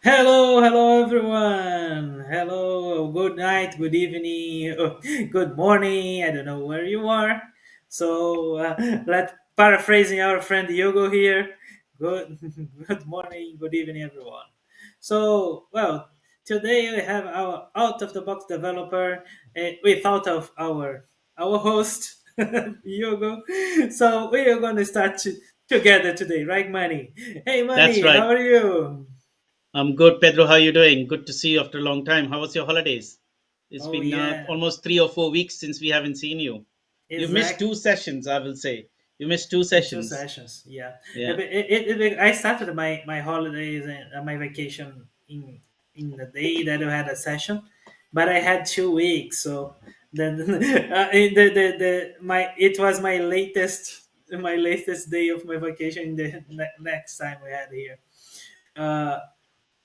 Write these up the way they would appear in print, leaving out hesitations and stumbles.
Hello everyone. Hello, good night, good evening, good morning. I don't know where you are. So let paraphrasing our friend Yogo here. Good, good morning, good evening, everyone. Today we have our out of the box developer without of our host Yogo. So we are going to start together today, right, Manny? Hey, That's Manny, right. how are you? I'm good, Pedro. How are you doing? Good to see you after a long time. How was your holidays? It's Oh been yeah, almost 3 or 4 weeks since we haven't seen you. You missed exact. two sessions, I will say. You missed two It's two sessions. sessions. Yeah, Yeah. I started my holidays and my vacation in the day that I had a session, but I had 2 weeks. So then the my it was my latest day of my vacation. The next time we had here. Uh,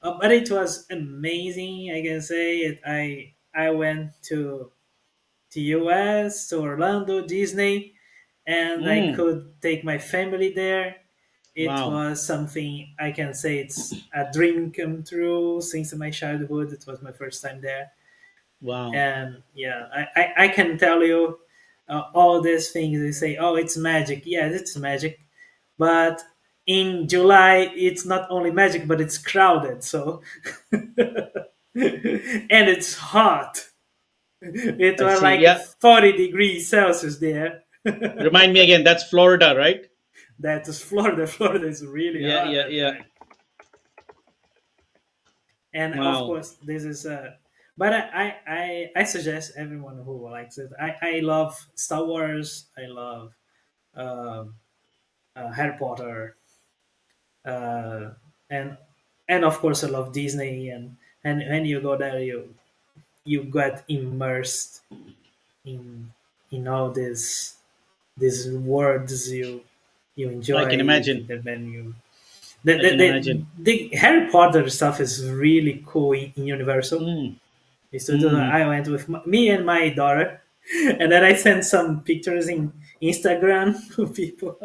but it was amazing. I can say it. I went to US, to Orlando, Disney, and I Mm, could take my family there. It wow. was something I can say it's a dream come true since my childhood. It was my first time there. Wow. And yeah, I can tell you all these things. They say, oh, it's magic. Yes, it's magic. But in July, it's not only magic, but it's crowded. So, and it's hot. It I was see. like Yeah. 40 degrees Celsius there. Remind me again, that's Florida, right? That is Florida. Florida is really Yeah, hot yeah, that yeah. time. And of Wow. course, this is but I suggest everyone who likes it. I love Star Wars. I love um Harry Potter, uh, and and of course I love Disney. And when you go there, you get immersed in all these words you I can enjoy imagine. the venue. I can imagine. The Harry Potter stuff is really cool in Universal Mm, Studios. mm. I went with me and my daughter, and then I sent some pictures in Instagram to people.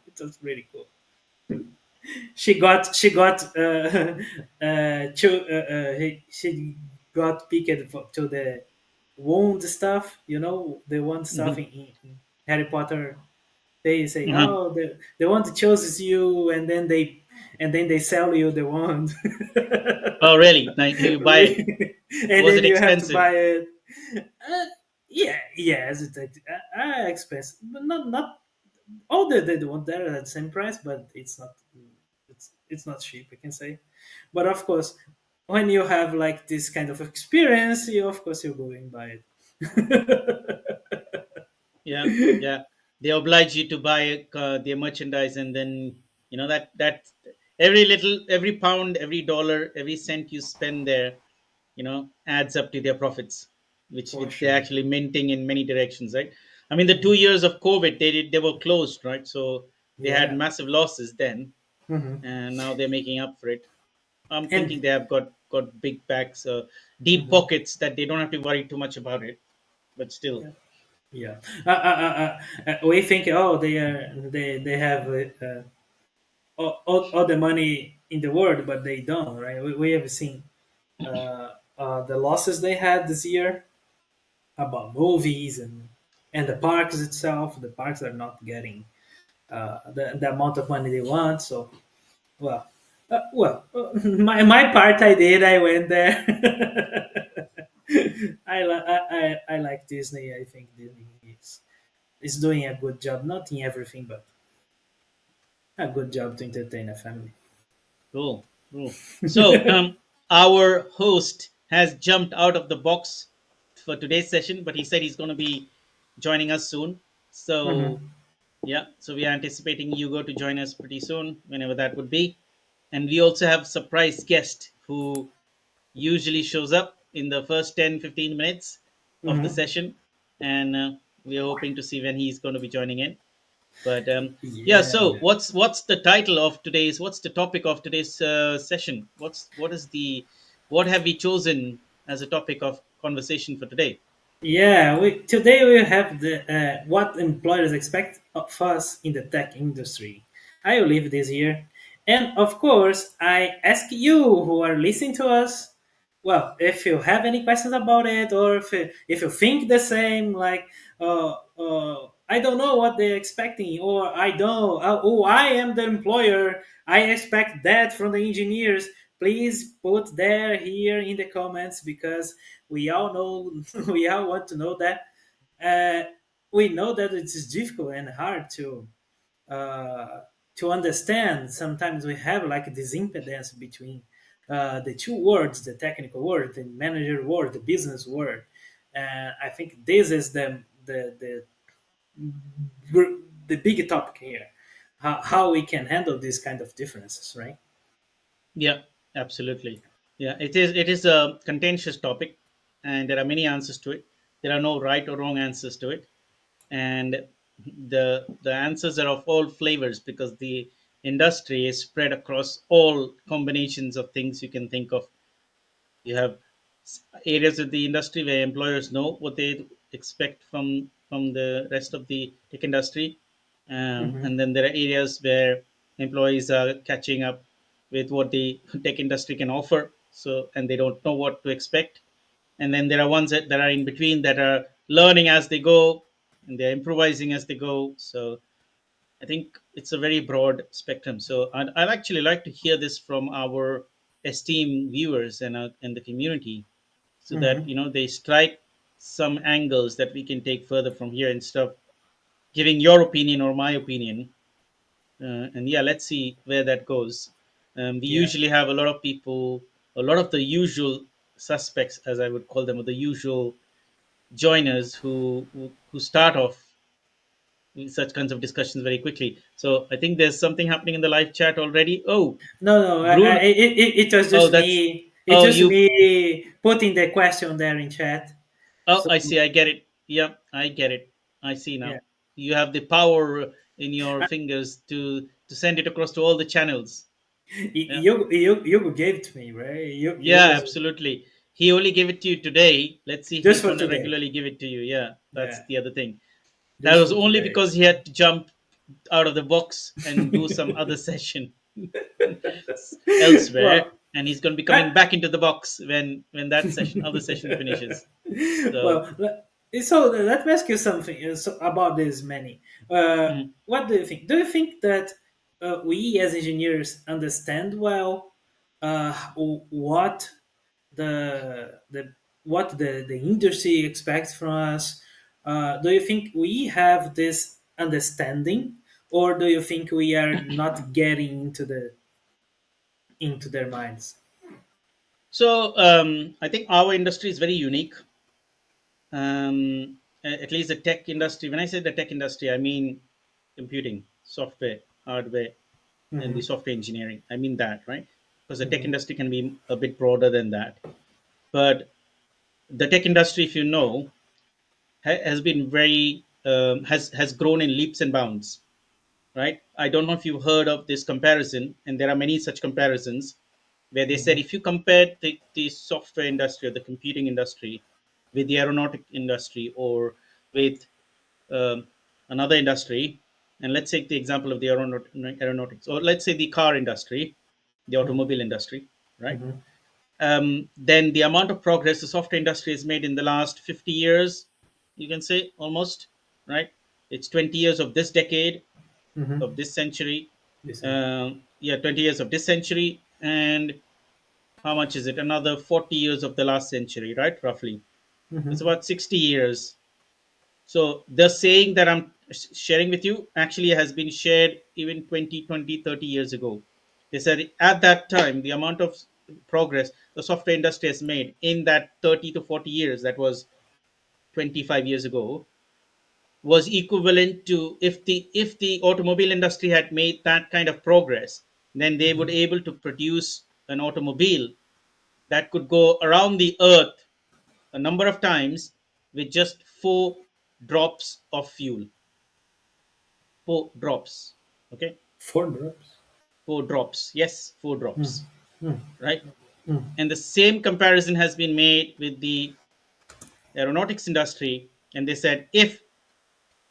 It was really cool. She got picked to the wound stuff. You know the wound stuff Mm-hmm. in Harry Potter. They say, Uh-huh. "Oh, the wand chooses you," and then they sell you the wand, Oh, really? Like, you buy it. and Was then it you have to expensive? buy it. Uh, yeah, yes, it's expensive, but not all the one there at the same price, but it's not cheap. I can say, but of course, when you have like this kind of experience, you of course you go and buy it. Yeah, yeah. They oblige you to buy their merchandise, and then that every pound, every dollar, every cent you spend there, adds up to their profits, For they're sure. actually minting in many directions, right? I mean, the two Mhm. years of COVID, they were closed, right? So they had Yeah. massive losses then, Hmm. and now they're making up for it. I'm thinking And they have got big packs, deep mhm. pockets that they don't have to worry too much about it, but still. Yeah. Yeah. We think, oh, they have all the money in the world, but they don't, right? We have seen the losses they had this year about movies and the parks itself. The parks are not getting the amount of money they want. So, well, my part I did. I went there. I like Disney. I think Disney is doing a good job, not in everything, but a good job to entertain a family. Cool, cool. So, our host has jumped out of the box for today's session, but he said he's going to be joining us soon. So, Hmm. yeah, so we are anticipating Hugo to join us pretty soon, whenever that would be. And we also have surprise guest who usually shows up in the first 10-15 minutes of the Hmm. session, and we are hoping to see when he's going to be joining in. But yeah, Yeah, so yeah. what's the title of today's? What's the topic of today's session? What have we chosen as a topic of conversation for today? Yeah, today we have the what employers expect of us in the tech industry. I will live this year, And of course, I ask you who are listening to us, well, if you have any questions about it, or if you think the same, like, I don't know what they're expecting, or I don't, oh, I am the employer, I expect that from the engineers. Please put there here in the comments, because we all know, we all want to know that. Uh, we know that it is difficult and hard uh, to understand. Sometimes we have like this impedance between the two words, the technical word, the manager word, the business word. And I think this is the big topic here, how we can handle these kind of differences, right? Yeah, absolutely. Yeah, it is a contentious topic, and there are many answers to it. There are no right or wrong answers to it, and the answers are of all flavors because the industry is spread across all combinations of things you can think of. You have areas of the industry where employers know what they expect from the rest of the tech industry, Hmm. and then there are areas where employees are catching up with what the tech industry can offer. So, and they don't know what to expect. And then there are ones that are in between that are learning as they go and they're improvising as they go. So I think it's a very broad spectrum. So I'd actually like to hear this from our esteemed viewers and the community, so that Hmm. they strike some angles that we can take further from here instead of giving your opinion or my opinion. And yeah, let's see where that goes. We Yeah. usually have a lot of people, a lot of the usual suspects, as I would call them, or the usual joiners who start off with such kinds of discussions very quickly. So I think there's something happening in the live chat already. Oh, No, no, Bruno. it was Oh, just that's. me. It's Oh, just you. me putting the question there in chat. Oh, So I see. I get it. Yeah, I get it. I see yeah, now. You have the power in your fingers to send it across to all the channels. Yeah, you gave it to me, right? You yeah, was absolutely. He only gave it to you today. Let's see if just he's for going to today. regularly give it to you. Yeah, that's Yeah, the other thing. That just was for only today. because he had to jump out of the box and do some other session elsewhere, Well, and he's going to be I, coming back into the box when that session, other session finishes. So, well, so let me ask you something about this, Manny. mhm. What do you think? Do you think that we as engineers understand well what the what the industry expects from us? Do you think we have this understanding, or do you think we are not getting into their minds? I think our industry is very unique. At least the tech industry. When I say the tech industry, I mean computing, software, hardware, and the Hmm. software engineering. I mean that, right? Because the tech Hmm. industry can be a bit broader than that. But the tech industry, if you know, has been very has grown in leaps and bounds, right? I don't know if you've heard of this comparison, and there are many such comparisons where they said Hmm. if you compare the software industry or the computing industry with the aeronautic industry or with um, another industry, and let's take the example of the aeronautics, or let's say the car industry, the automobile industry, right? Hmm. Then the amount of progress the software industry has made in the last 50 years, you can say almost, right? It's 20 years of this decade, Hmm. of this century. Listen. Yeah, 20 years of this century. And how much is it? Another 40 years of the last century, right? Roughly. It's Hmm. about 60 years. So the saying that I'm sharing with you actually has been shared even 20, 20, 30 years ago. They said at that time, the amount of progress the software industry has made in that 30 to 40 years, that was 25 years ago, was equivalent to if the automobile industry had made that kind of progress, then they would able to produce an automobile that could go around the earth a number of times with just 4 drops of fuel. 4 drops. Okay. Four drops. 4 drops. Yes, 4 drops. Mm, Right. mm, And the same comparison has been made with the aeronautics industry. And they said if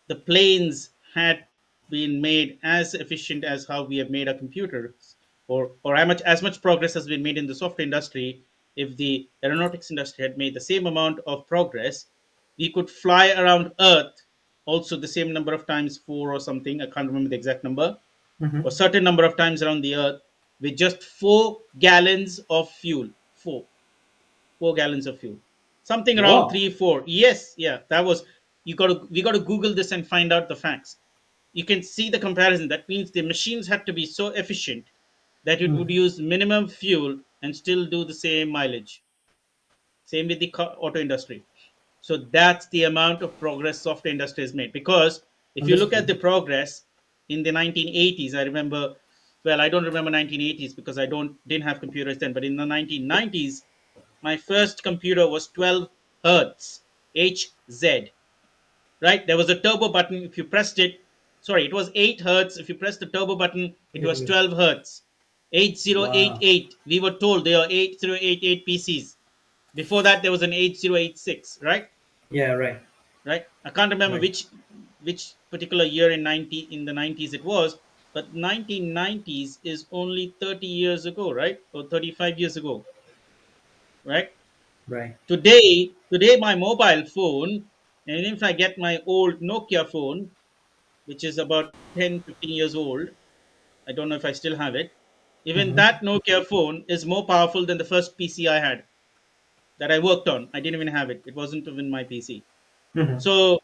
the planes had been made as efficient as how we have made our computers, or as much progress has been made in the software industry. If the aeronautics industry had made the same amount of progress, we could fly around Earth also the same number of times, four or something. I can't remember the exact number, or Hmm. certain number of times around the Earth with just 4 gallons of fuel. Four gallons of fuel, something around Wow. 3 4. Yes, yeah, that was. We got to Google this and find out the facts. You can see the comparison. That means the machines had to be so efficient that it would Mm. use minimum fuel and still do the same mileage. Same with the auto industry. So that's the amount of progress software industry has made. Because if you look at Understood. the progress in the 1980s, I remember, well, I don't remember 1980s because I didn't have computers then, but in the 1990s, my first computer was 12 hertz, HZ, right? There was a turbo button. If you pressed it, sorry, it was 8 hertz. If you press the turbo button, it was Mhm. 12 hertz. Wow. 8088. We were told there are 8088 PCs. Before that, there was an 8086, right? Yeah, right. Right. I can't remember Right. which particular year in the 90s it was, but 1990s is only 30 years ago, right? Or 35 years ago, right? Right. Today my mobile phone, and if I get my old Nokia phone, which is about 10 15 years old, I don't know if I still have it. Even Hmm. that Nokia phone is more powerful than the first PC I had that I worked on. I didn't even have it. It wasn't even my PC. Hmm. So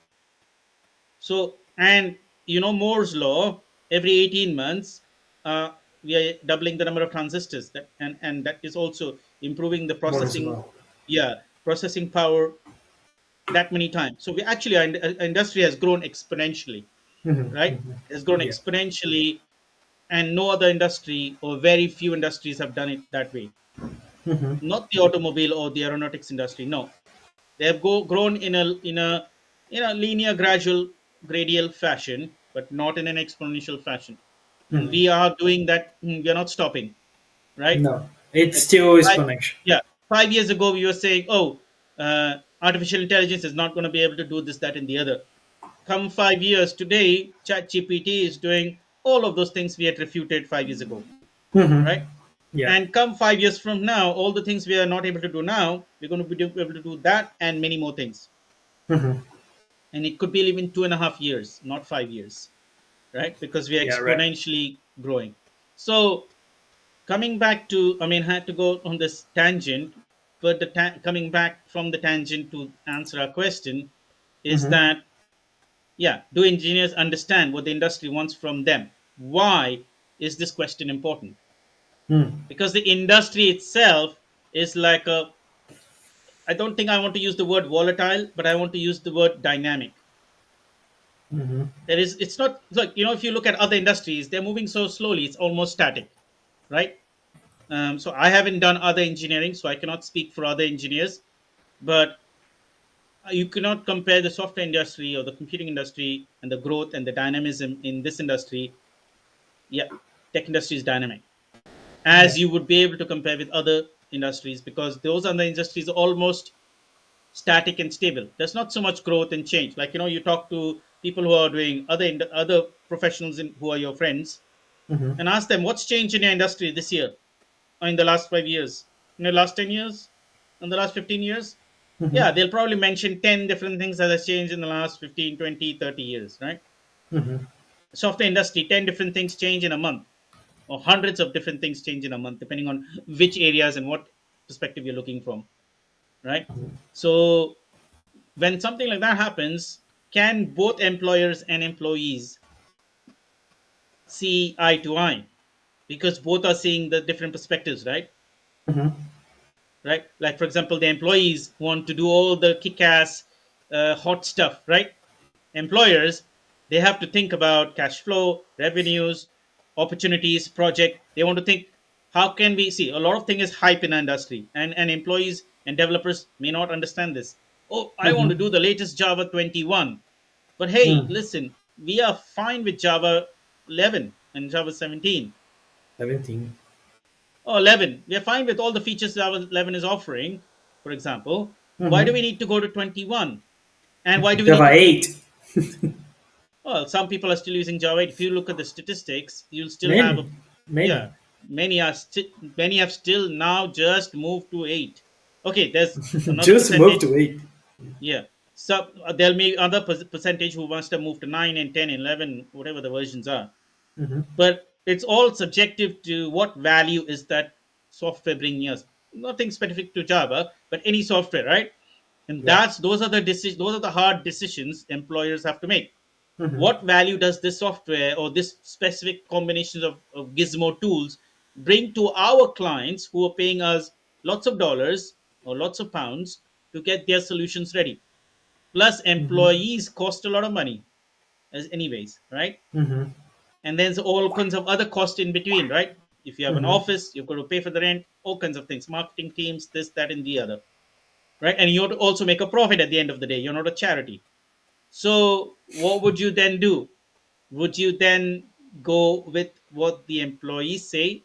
so and Moore's law, every 18 months, uh, we are doubling the number of transistors, and that is also improving the Moore's processing, law. yeah, processing power that many times. So we actually, our industry has grown exponentially, Hmm. right? Hmm. It has grown Yeah. exponentially, and no other industry or very few industries have done it that way. Hmm. Not the automobile or the aeronautics industry. No, they have grown in a linear, gradual, gradial fashion, but not in an exponential fashion. Hmm. We are doing that. We are not stopping, right? No, it's Like still five, exponential. yeah, 5 years ago we were saying, oh, artificial intelligence is not going to be able to do this, that, and the other. Come 5 years today, ChatGPT is doing all of those things we had refuted 5 years ago, Hmm. right? Yeah. And come 5 years from now, all the things we are not able to do now, we're going to be able to do that and many more things. Hmm. And it could be even 2.5 years, not 5 years, right? Because we are Yeah. Right. exponentially growing. So coming back to, I mean, I had to go on this tangent, but coming back from the tangent to answer our question is Hmm. that, yeah, do engineers understand what the industry wants from them? Why is this question important? Mm. Because the industry itself is like a, I don't think I want to use the word volatile, but I want to use the word dynamic. Hmm. It's not like, if you look at other industries, they're moving so slowly, it's almost static, right? So I haven't done other engineering, so I cannot speak for other engineers, but you cannot compare the software industry or the computing industry and the growth and the dynamism in this industry. Yeah, tech industry is dynamic, Yeah. as you would be able to compare with other industries, because those other industries are almost static and stable. There's not so much growth and change. Like, you talk to people who are doing other professionals who are your friends, Hmm. and ask them what's changed in your industry this year, or in the last 5 years, in the last 10 years, in the last 15 years. Hmm. Yeah, they'll probably mention 10 different things that has changed in the last 15, 20, 30 years, right? Hmm. Software industry, 10 different things change in a month, or hundreds of different things change in a month, depending on which areas and what perspective you're looking from, right? So when something like that happens, can both employers and employees see eye to eye? Because both are seeing the different perspectives, right? Hmm. Right? Like, for example, the employees want to do all the kick-ass, hot stuff, right? Employers, they have to think about cash flow, revenues, opportunities, project. They want to think, how can we see? A lot of thing is hype in the industry, and employees and developers may not understand this. Oh, I want to Hmm. do the latest Java 21, but hey, Mm. listen, we are fine with Java 11 and Java 17. 17. Oh, 11. We are fine with all the features Java 11 is offering, for example. Why do Hmm. we need to go to 21? And why do we need Java to? 8. Well, some people are still using Java 8. If you look at the statistics, you'll still have Many. a, yeah, Many. Many have still now just moved to 8. Okay, there's another Just move percentage. to 8. Yeah. So there'll be other percentage who wants to move to 9 and 10 and 11, whatever the versions are. Mm-hmm. But it's all subjective to what value is that software bringing us. Nothing specific to Java, but any software, right? And Yeah. those are the hard decisions employers have to make. Mm-hmm. What value does this software or this specific combinations of gizmo tools bring to our clients who are paying us lots of dollars or lots of pounds to get their solutions ready? Plus Mm-hmm. employees cost a lot of money as anyways, right? Mm-hmm. And there's all kinds of other costs in between, right? If you have an Mm-hmm. office, you've got to pay for the rent, all kinds of things, marketing teams, this, that, and the other, right? And you have to also make a profit at the end of the day. You're not a charity. So what would you then do? Would you then go with what the employees say,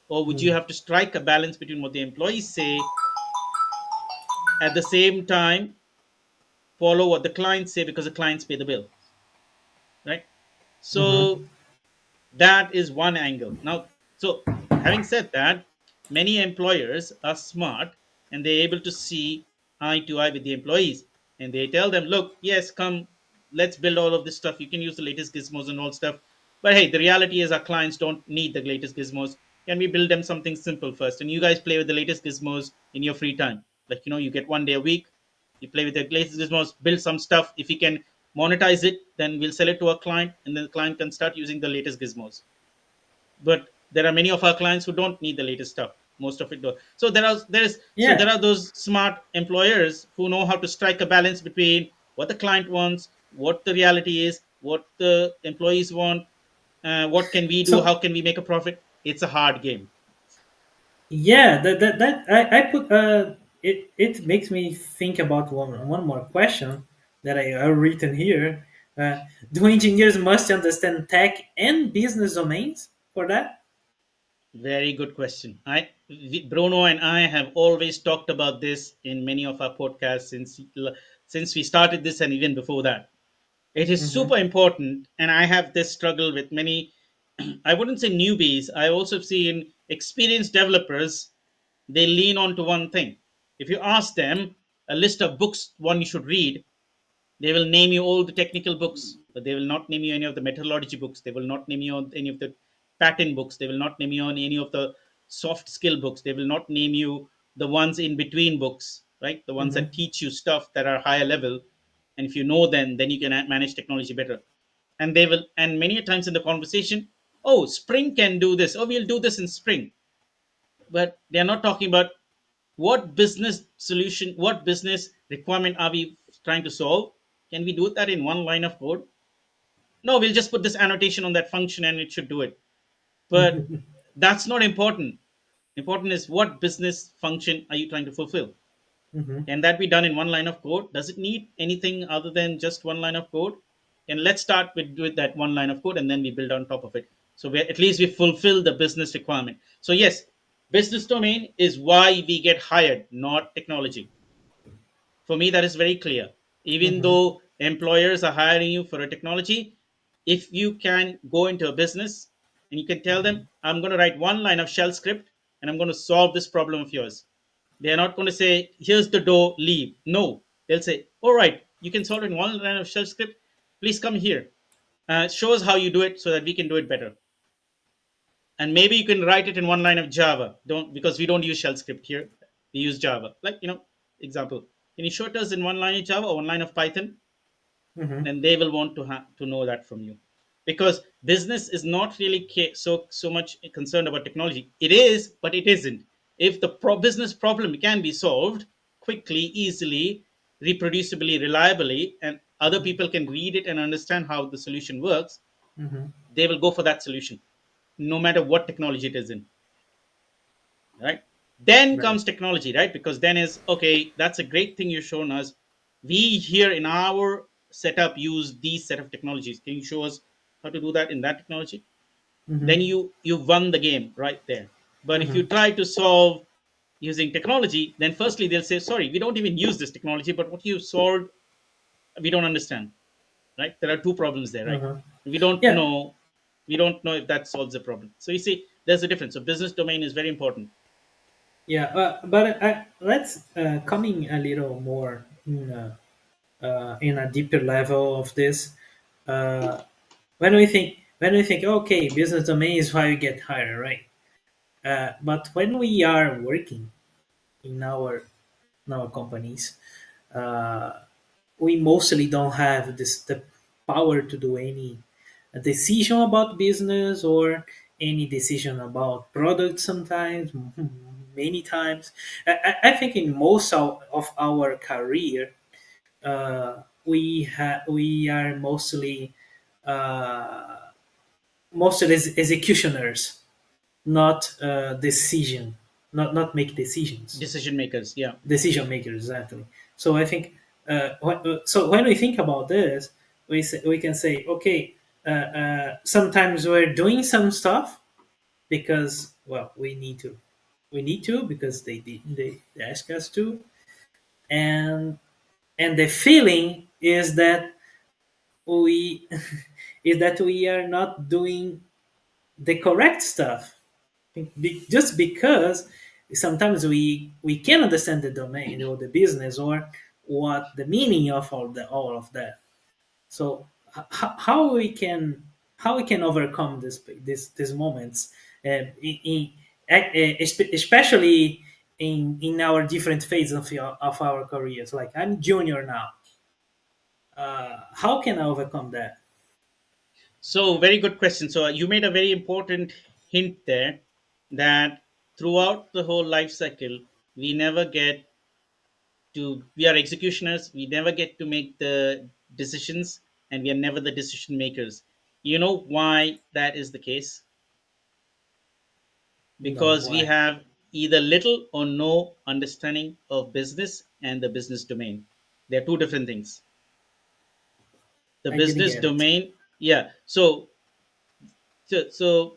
or would you Mm-hmm. have to strike a balance between what the employees say, at the same time follow what the clients say because the clients pay the bill, right? Mm-hmm. So that is one angle. Now, so having said that, many employers are smart and they're able to see eye to eye with the employees, and they tell them, look, yes, come, let's build all of this stuff. You can use the latest gizmos and all stuff. But hey, the reality is our clients don't need the latest gizmos. Can we build them something simple first? And you guys play with the latest gizmos in your free time. Like, you get 1 day a week, you play with the latest gizmos, build some stuff. If we can monetize it, then we'll sell it to our client, and then the client can start using the latest gizmos. But there are many of our clients who don't need the latest stuff. Most of it do. So there Yeah. are those smart employers who know how to strike a balance between what the client wants, what the reality is, what the employees want, what can we do, So how can we make a profit. It's a hard game. yeah, that I put it makes me think about one more question that I written here. Do engineers must understand tech and business domains for that? Very good question. Bruno and I have always talked about this in many of our podcasts since we started this and even before that. It is Mm-hmm. super important, and I have this struggle with many. I wouldn't say newbies. I also see in experienced developers, they lean on to one thing. If you ask them a list of books one you should read, they will name you all the technical books, but they will not name you any of the methodology books. They will not name you on any of the patent books. They will not name you on any of the soft skill books. They will not name you the ones in between books, right? The ones that Mm-hmm. teach you stuff that are higher level. And if you know them, then you can manage technology better. And they will, and many times in the conversation, oh, Spring can do this. Oh, we'll do this in Spring. But they're not talking about what business requirement are we trying to solve. Can we do that in one line of code? No, we'll just put this annotation on that function and it should do it. But that's not important. Important is what business function are you trying to fulfill. Mm-hmm. Can that be done in one line of code? Does it need anything other than just one line of code? And let's start with that one line of code and then we build on top of it. So at least we fulfill the business requirement. So yes, business domain is why we get hired, not technology. For me, that is very clear. Even Mm-hmm. though employers are hiring you for a technology, if you can go into a business and you can tell them, I'm going to write one line of shell script and I'm going to solve this problem of yours. They're not going to say, here's the door, leave. No, they'll say, all right, you can solve it in one line of shell script. Please come here. Show us how you do it so that we can do it better. And maybe you can write it in one line of Java. Don't Because we don't use shell script here. We use Java. Example. Can you show it us in one line of Java or one line of Python? Mm-hmm. Then they will want to know that from you, because business is not really so much concerned about technology. It is, but it isn't. If the business problem can be solved quickly, easily, reproducibly, reliably, and other people can read it and understand how the solution works, Mm-hmm. they will go for that solution no matter what technology it is in, right? Then Right. comes technology, right? Because then is okay, that's a great thing you've shown us. We here in our setup use these set of technologies. Can you show us how to do that in that technology? Then Mm-hmm. you've won the game right there. But if you Mm-hmm. try to solve using technology, then firstly they'll say, sorry, we don't even use this technology, but what you solved, we don't understand. Right? There are two problems there, right? Uh-huh. We don't Yeah. know we don't know if that solves the problem. So you see, There's a difference. So business domain is very important. Yeah, but let's coming a little more in a deeper level of this. Uh, when we think, okay, business domain is why we get hired, right? But when we are working in our companies, uh, we mostly don't have the power to do any decision about business or any decision about product sometimes many times. I think in most of our career, we are uh, mostly executioners, not not make decisions, Decision makers. Yeah. decision makers exactly. So I think so when we think about this, we can say, okay, sometimes we're doing some stuff because, well, we need to because they ask us to, and the feeling is that we we are not doing the correct stuff. Just because sometimes we can understand the domain or the business or what the meaning of all of that. So how we can overcome these moments, especially in our different phases of our careers. Like, I'm junior now. How can I overcome that? So, very good question. So, you made a very important hint there that throughout the whole life cycle, we never get we are executioners, we never get to make the decisions, and we are never the decision makers. You know why that is the case? No, Because we why? have either little or no understanding of business and the business domain. They're two different things. The I didn't business get it. domain, yeah. So,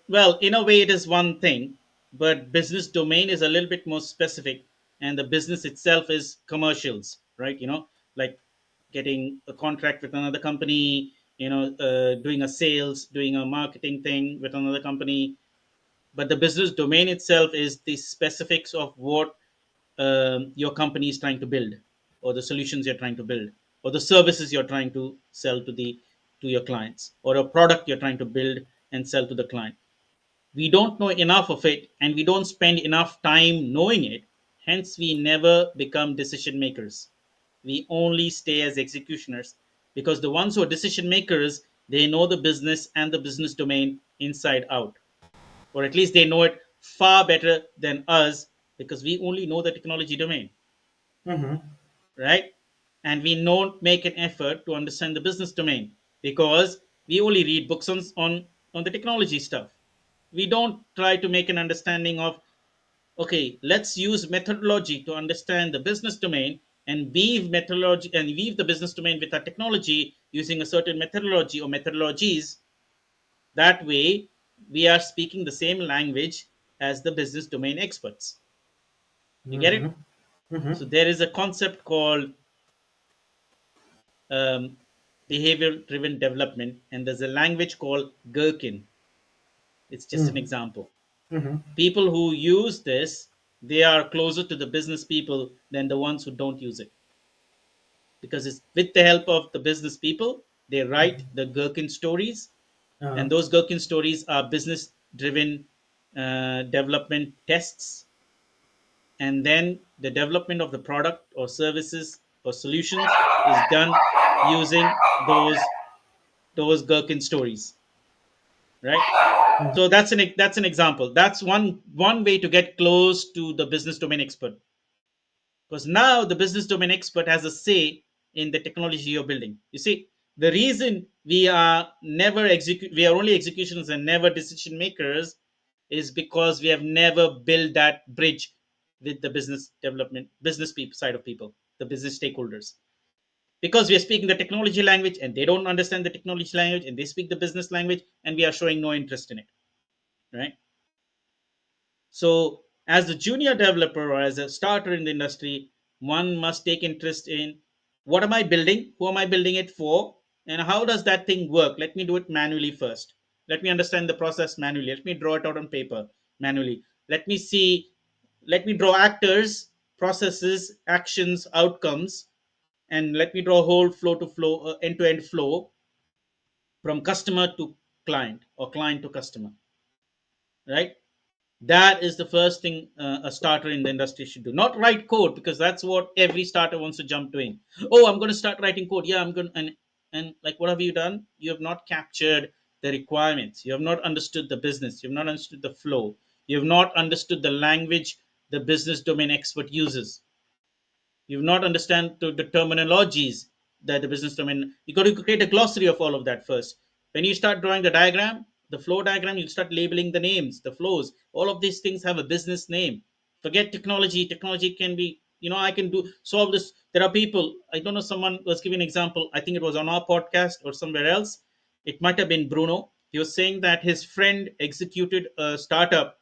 well, in a way, it is one thing, but business domain is a little bit more specific, and the business itself is commercials, right? Like getting a contract with another company, doing a sales, doing a marketing thing with another company. But the business domain itself is the specifics of what your company is trying to build, or the solutions you're trying to build, or the services you're trying to sell to your clients, or a product you're trying to build and sell to the client. We don't know enough of it, and we don't spend enough time knowing it. Hence, we never become decision makers. We only stay as executioners, because the ones who are decision makers, they know the business and the business domain inside out, or at least they know it far better than us, because we only know the technology domain, Mm-hmm. right? And we don't make an effort to understand the business domain, because we only read books on the technology stuff. We don't try to make an understanding of, okay, let's use methodology to understand the business domain, and weave the business domain with our technology using a certain methodology or methodologies. That way, we are speaking the same language as the business domain experts. You get Mm-hmm. it? Mm-hmm. So there is a concept called um, behavior driven development, and there's a language called Gherkin. It's just an Mm-hmm. example. Mm-hmm. People who use this, they are closer to the business people than the ones who don't use it, because it's with the help of the business people they write the Gherkin stories, Uh-huh. and those Gherkin stories are business driven development tests, and then the development of the product or services or solutions is done using those Gherkin stories, right? So that's an example. That's one way to get close to the business domain expert, because now the business domain expert has a say in the technology you're building. You see, the reason we are only executioners and never decision makers is because we have never built that bridge with the business development, business people side of people, the business stakeholders. Because we are speaking the technology language and they don't understand the technology language, and they speak the business language, and we are showing no interest in it, right? So, as a junior developer or as a starter in the industry, one must take interest in, what am I building? Who am I building it for? And how does that thing work? Let me do it manually first. Let me understand the process manually. Let me draw it out on paper. manually. Let me see, let me draw actors, processes, actions, outcomes, and let me draw a whole flow to flow, end to end flow from customer to client or client to customer, right? That is the first thing a starter in the industry should do. Not write code, because that's what every starter wants to jump to in. Oh, I'm going to start writing code. Yeah, I'm going, and like, what have you done? You have not captured the requirements. You have not understood the business. You have not understood the flow. You have not understood the language the business domain expert uses. You've not understand the terminologies that the business domain. You got to create a glossary of all of that first. When you start drawing the diagram, the flow diagram, you start labeling the names, the flows. All of these things have a business name. Forget technology. Technology can be, I can do solve this. There are people. I don't know. Someone was giving an example. I think it was on our podcast or somewhere else. It might have been Bruno. He was saying that his friend executed a startup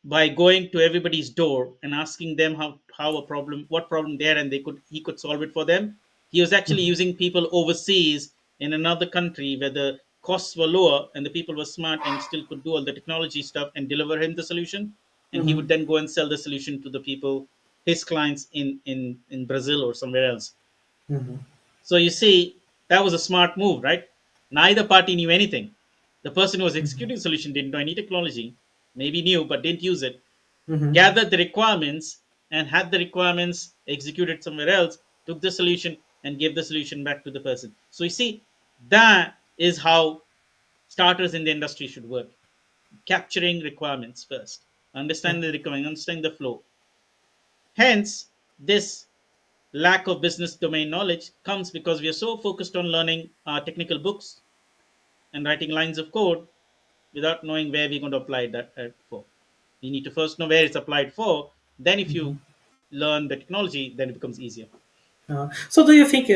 by going to everybody's door and asking them how a problem, what problem there, and he could solve it for them. He was actually Mhm. using people overseas in another country where the costs were lower and the people were smart and still could do all the technology stuff and deliver him the solution, and he would Mhm. then go and sell the solution to the people, his clients in Brazil or somewhere else. Mhm. So you see, that was a smart move, right? Neither party knew anything. The person who was Mhm. executing the solution didn't know any technology, maybe knew but didn't use it, Mhm. gathered the requirements and had the requirements executed somewhere else, took the solution and gave the solution back to the person. So you see, that is how starters in the industry should work. Capturing requirements first, understanding the requirement, understanding the flow. Hence, this lack of business domain knowledge comes because we are so focused on learning technical books and writing lines of code without knowing where we're going to apply that for. You need to first know where it's applied for. Then, if you learn the technology, then it becomes easier. So, do you think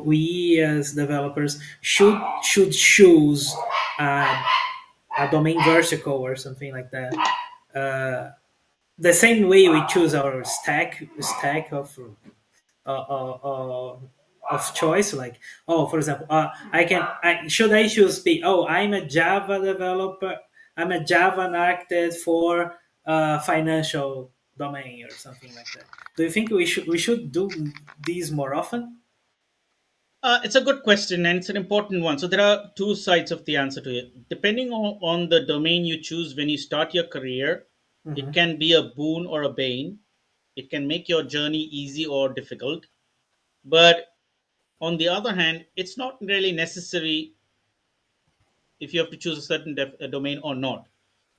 we as developers should choose uh, a domain vertical or something like that? The same way we choose our stack of choice, like, oh, for example, I should I choose be, oh, I'm a Java developer, I'm a Java architect for financial domain or something like that. Do you think we should do these more often? It's a good question and it's an important one. So, there are two sides of the answer to it. Depending on the domain you choose when you start your career, it Hmm. can be a boon or a bane. It can make your journey easy or difficult. But on the other hand, it's not really necessary if you have to choose a certain a domain or not.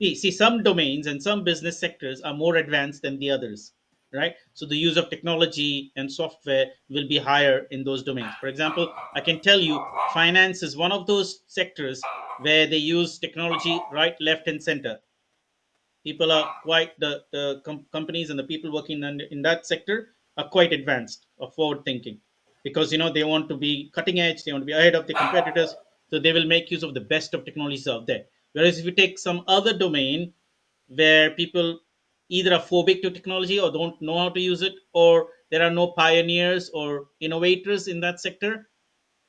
See, some domains and some business sectors are more advanced than the others, right? So the use of technology and software will be higher in those domains. For example, I can tell you finance is one of those sectors where they use technology right, left, and center. People are quite the companies and the people working in that sector are quite advanced or forward thinking, because they want to be cutting edge, they want to be ahead of the competitors, so they will make use of the best of technologies out there. Whereas if you take some other domain where people either are phobic to technology or don't know how to use it, or there are no pioneers or innovators in that sector,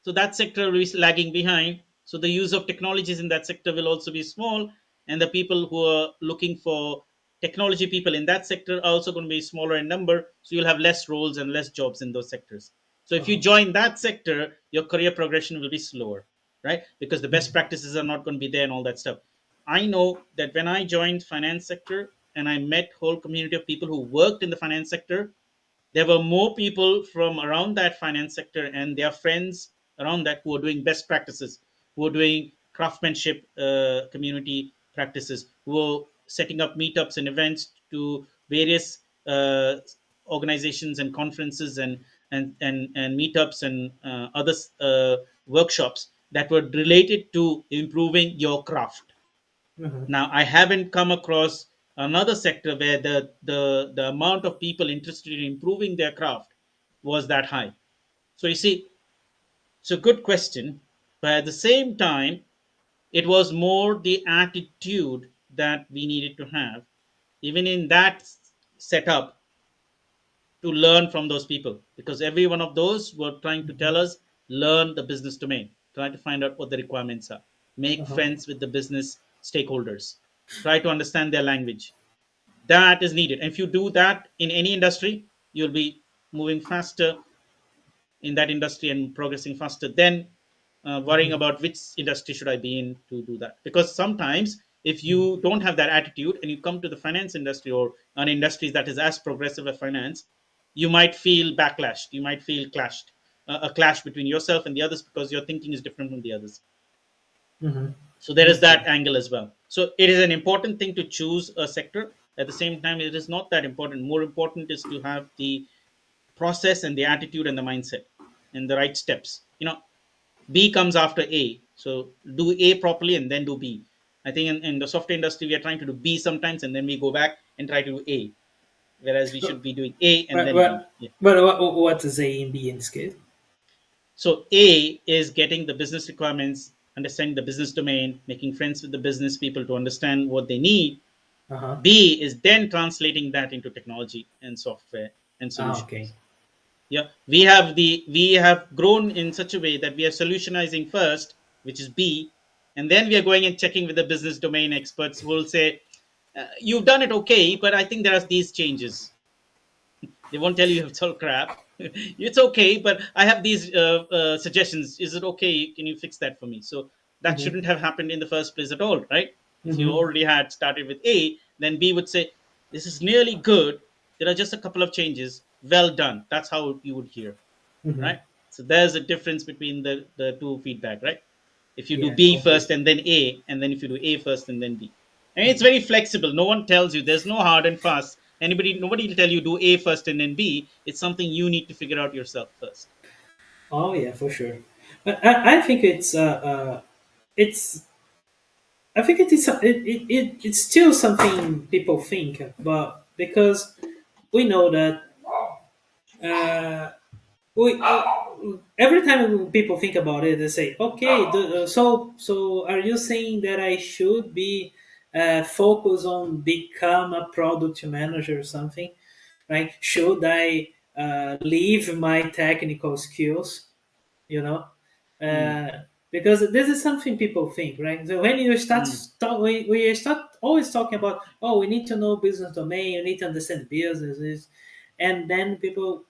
so that sector is lagging behind. So the use of technologies in that sector will also be small, and the people who are looking for technology people in that sector are also going to be smaller in number. So you'll have less roles and less jobs in those sectors. So if you Uh-huh. join that sector, your career progression will be slower, right? Because the best practices are not going to be there and all that stuff. I know that when I joined finance sector and I met whole community of people who worked in the finance sector, there were more people from around that finance sector and their friends around that who were doing best practices, who were doing craftsmanship community practices, who were setting up meetups and events to various organizations and conferences and meetups and other workshops that were related to improving your craft. Hmm. Now, I haven't come across another sector where the amount of people interested in improving their craft was that high. So you see, it's a good question, but at the same time, it was more the attitude that we needed to have, even in that setup, to learn from those people, because every one of those were trying to tell us learn the business domain, try to find out what the requirements are, make Uh-huh. friends with the business stakeholders. Try to understand their language. That is needed. And if you do that in any industry, you'll be moving faster in that industry and progressing faster than worrying Mhm. about which industry should I be in to do that. Because sometimes if Mhm. you don't have that attitude and you come to the finance industry or an industry that is as progressive as finance, you might feel backlashed. You might feel clashed, a clash between yourself and the others because your thinking is different from the others. Mhm. So there is That's true. that angle as well. So it is an important thing to choose a sector. At the same time, it is not that important. More important is to have the process and the attitude and the mindset and the right steps. B comes after A. So do A properly and then do B. I think in the software industry, we are trying to do B sometimes and then we go back and try to do A, whereas we should be doing A and But then B. but Yeah. but what is A and B in this case? So A is getting the business requirements, understanding the business domain, making friends with the business people to understand what they need. Uh huh. B is then translating that into technology and software and Ah, okay. solutions. Yeah, we have grown in such a way that we are solutionizing first, which is B, and then we are going and checking with the business domain experts who will say, "You've done it okay, but I think there are these changes." They won't tell you it's all crap. It's okay, but I have these suggestions. Is it okay? Can you fix that for me? So that Mhm. shouldn't have happened in the first place at all, right? If you Mhm. already had started with A, then B would say, "This is nearly good. There are just a couple of changes. Well done." That's how you would hear, Mhm. right? So there's a difference between the two feedback, right? If you do Yeah, B first completely. and then A, and then if you do A first and then B. And it's very flexible. No one tells you. There's no hard and fast. Nobody will tell you do A first and then B. It's something you need to figure out yourself first. Oh yeah, for sure. But I think it's I think it's still something people think, but because we know that uh, we every time people think about it, they say, okay, so are you saying that I should be focus on become a product manager or something, right? Should I leave my technical skills, you know? Mm, Uh, because this is something people think, right? So when you start mm, we start always talking about, oh, we need to know business domain, you need to understand businesses, and then people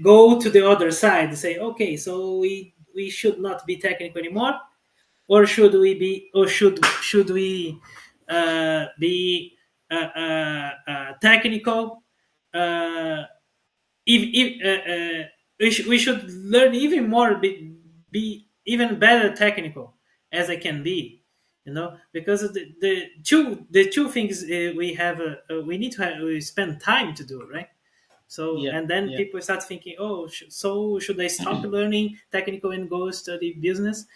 go to the other side and say, okay, so we should not be technical anymore, or should we be, or should we be technical? Uh, if we should learn even more, be even better technical as I can be, because of the two things we have we need to we spend time to do, right? So, yeah, and then yeah. people start thinking, oh, so should I stop learning technical and go study business?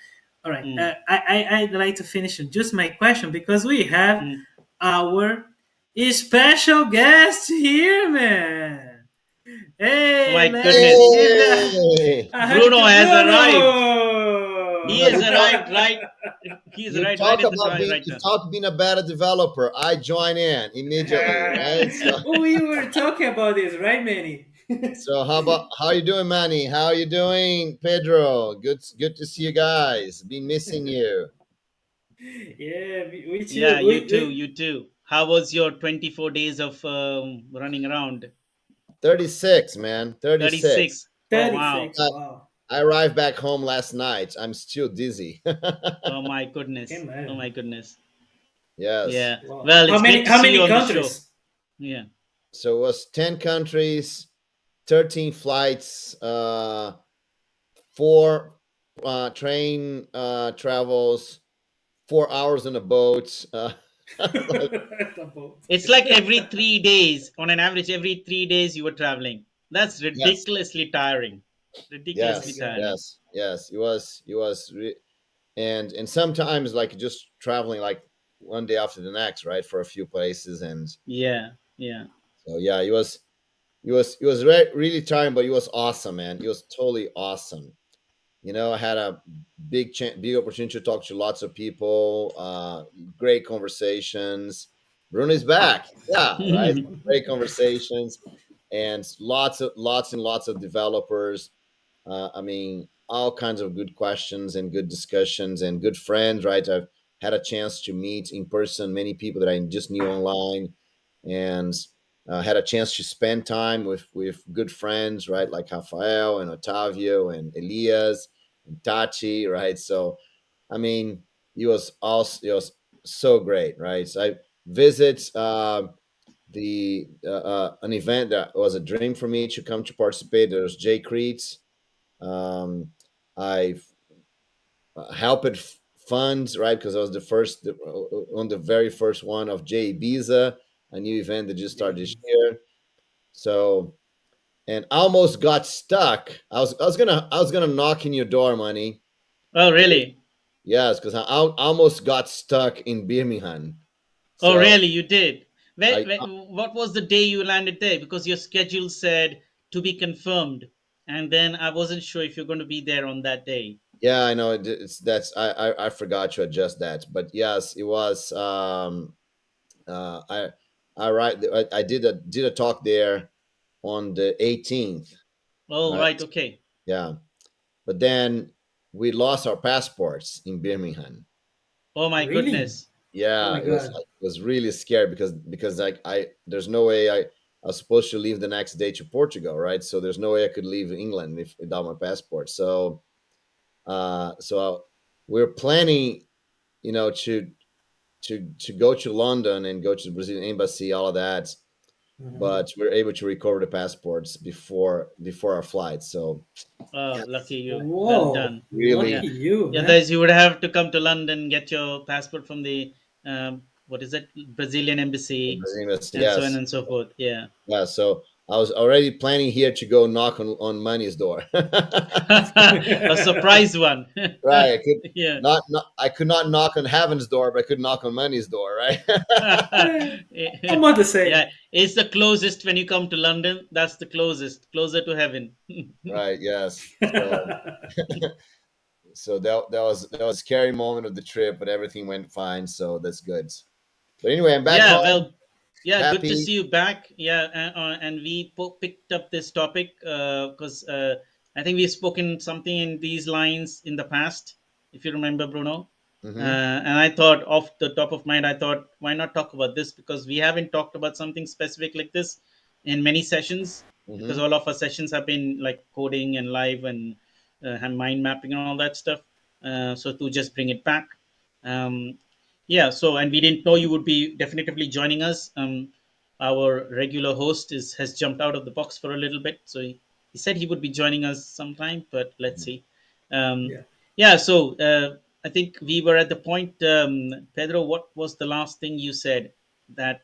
All right. Mm, I'd like to finish just my question because we have mm. our special guest here, man. Oh Hey, my let's goodness. give Hey, a hug Bruno to has arrived. He you has Bruno. talk arrived He is you right talk at the about time being right you now. talk being a better developer. I join in immediately, right? So We were talking about this, right, Manny? so how you doing, Manny? How you doing, Pedro? Good to see you guys. Been missing you. Yeah, we Yeah, too. you too. You too. How was your 24 days of running around? 36, man. 36. 36. Oh, wow. 36. I, Wow. I arrived back home last night. I'm still dizzy. Oh, my I can goodness. Oh, imagine. my goodness. Yes. Yeah. Wow. Well, How it's many? great to How see you many on the show. countries? Yeah. So it was 10 countries, 13 flights, four train travels, 4 hours on a boat. The boat. It's like every 3 days, on an average, every 3 days you were traveling. That's Yes, ridiculously tiring. Oh my Ridiculously yes, god. tiring. yes. And sometimes like just traveling like one day after the next, right, for a few places, and Yeah. Yeah. so yeah, it was really tiring, but it was awesome, man. It was totally awesome. I had a big opportunity to talk to lots of people, great conversations. Bruno's back. Yeah, right. Great conversations and lots and lots of developers. I mean, all kinds of good questions and good discussions and good friends, right? I've had a chance to meet in person many people that I just knew online, and had a chance to spend time with good friends, right? Like Rafael and Otavio and Elias and Tati, right? So, I mean, it was so great, right? So I visit the an event that was a dream for me to come to participate. There was Jay Creeds. I helped funds, right? Because I was on the very first one of Jay Ibiza, a new event that just started this year. So, and almost got stuck. I was gonna knock in your door, money. Oh, really? Yes, because I almost got stuck in Birmingham. Oh, So really? You did? I What was the day you landed there? Because your schedule said to be confirmed, and then I wasn't sure if you're going to be there on that day. yeah, I know it's that's I forgot to adjust that, but yes, it was. Uh, I I did a talk there on the 18th, Oh, right? right. Okay. Yeah, but then we lost our passports in Birmingham. Oh my Really? goodness. Oh Yeah, my god. it was really scary because I there's no way I was supposed to leave the next day to Portugal, right? So there's no way I could leave England if without my passport. So so we're planning, you know, to go to London and go to the Brazilian embassy, all of that. Mhm. But we're able to recover the passports before our flight. So Oh, yes, lucky you. Well Whoa, done. really, Yeah. lucky you, Yeah, man. otherwise you would have to come to London, get your passport from the what is it, Brazilian the embassy, Brazilian embassy, and so on yes, and so forth. Yeah. yeah. So I was already planning here to go knock on Money's door. A surprise one. Right. I could Yeah. not I could not knock on heaven's door, but I could knock on money's door, right? I'm about to say, Yeah, it's the closest when you come to London. That's the closest, closer to heaven. Right, yes. So so that was a scary moment of the trip, but everything went fine, so that's good. But anyway, I'm back Yeah, home, well, yeah, good to happy. see you back. Yeah, and we picked up this topic because I think we've spoken something in these lines in the past, if you remember, Bruno. Hmm. And I thought, off the top of mind, I thought, why not talk about this? Because we haven't talked about something specific like this in many sessions, because Hmm. all of our sessions have been like coding and live and mind mapping and all that stuff. So to just bring it back. Um, yeah, so and we didn't know you would be definitively joining us. Our regular host is has jumped out of the box for a little bit, so he said he would be joining us sometime, but let's see. Um, yeah, yeah, so I think we were at the point. Pedro, what was the last thing you said? That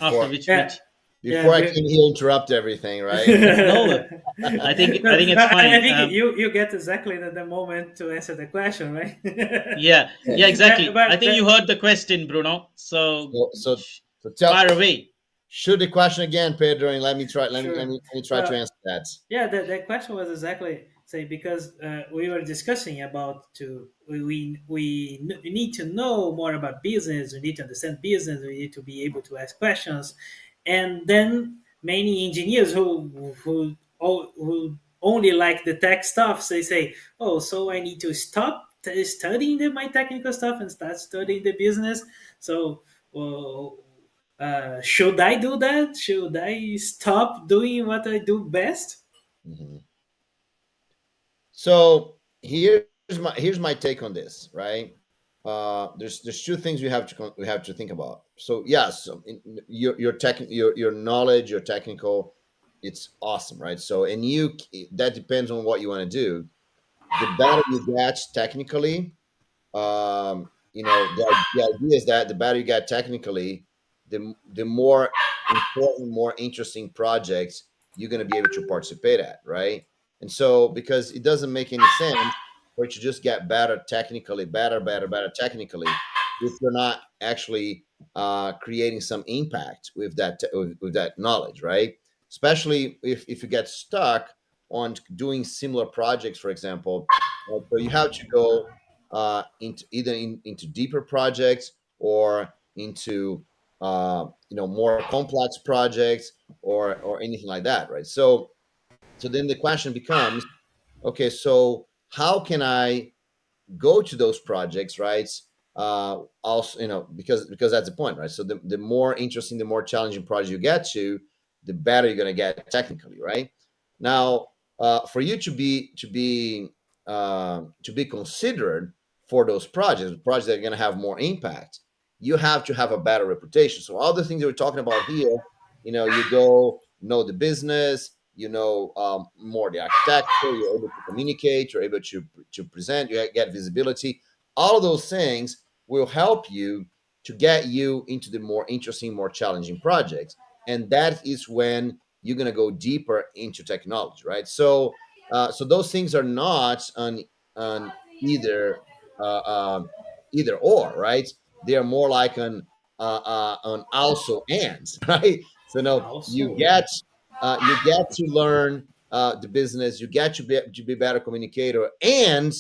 after Before yeah, which yeah. before I came here interrupt everything, right? no, I think No, it's I fine. think you get exactly the moment to answer the question, right? Yeah, exactly. I But think you heard the question, Bruno. So So so sh- so tell fire away. shoot the question again, Pedro, and let me try sure. let me try to Well, answer that. yeah, the question was exactly say because we were discussing about we need to know more about business. We need to understand business. We need to be able to ask questions, and then many engineers who only like the tech stuff, they say, "Oh, so I need to stop studying my technical stuff and start studying the business." So. Well, should I do that? Should I stop doing what I do best? Mhm. So here's my take on this, right? There's two things we have to think about. So yes, your knowledge, your technical, it's awesome, right? So and you that depends on what you want to do. The better you get technically, you know, the idea is that the better you get technically, the more important, more interesting projects you're going to be able to participate at, right? And so, because it doesn't make any sense for you to just get better technically, better technically, if you're not actually creating some impact with with that knowledge, right? Especially if you get stuck on doing similar projects, for example. So you have to go into into deeper projects or into you know, more complex projects or anything like that, right? So so then the question becomes, okay, so how can I go to those projects, right? Also, because that's the point, right? So the more interesting, the more challenging project you get to, the better you're going to get technically, right? Now, for you to be considered for those projects that are going to have more impact, you have to have a better reputation. So all the things that we're talking about here, you go know the business, more the architecture, you're able to communicate, you're able to present, you get visibility. All of those things will help you to get you into the more interesting, more challenging projects. And that is when you're going to go deeper into technology, right? So those things are not on either either or, right? They are more like an also and, right? So no, Also, you get to learn the business, you get to be better communicator, and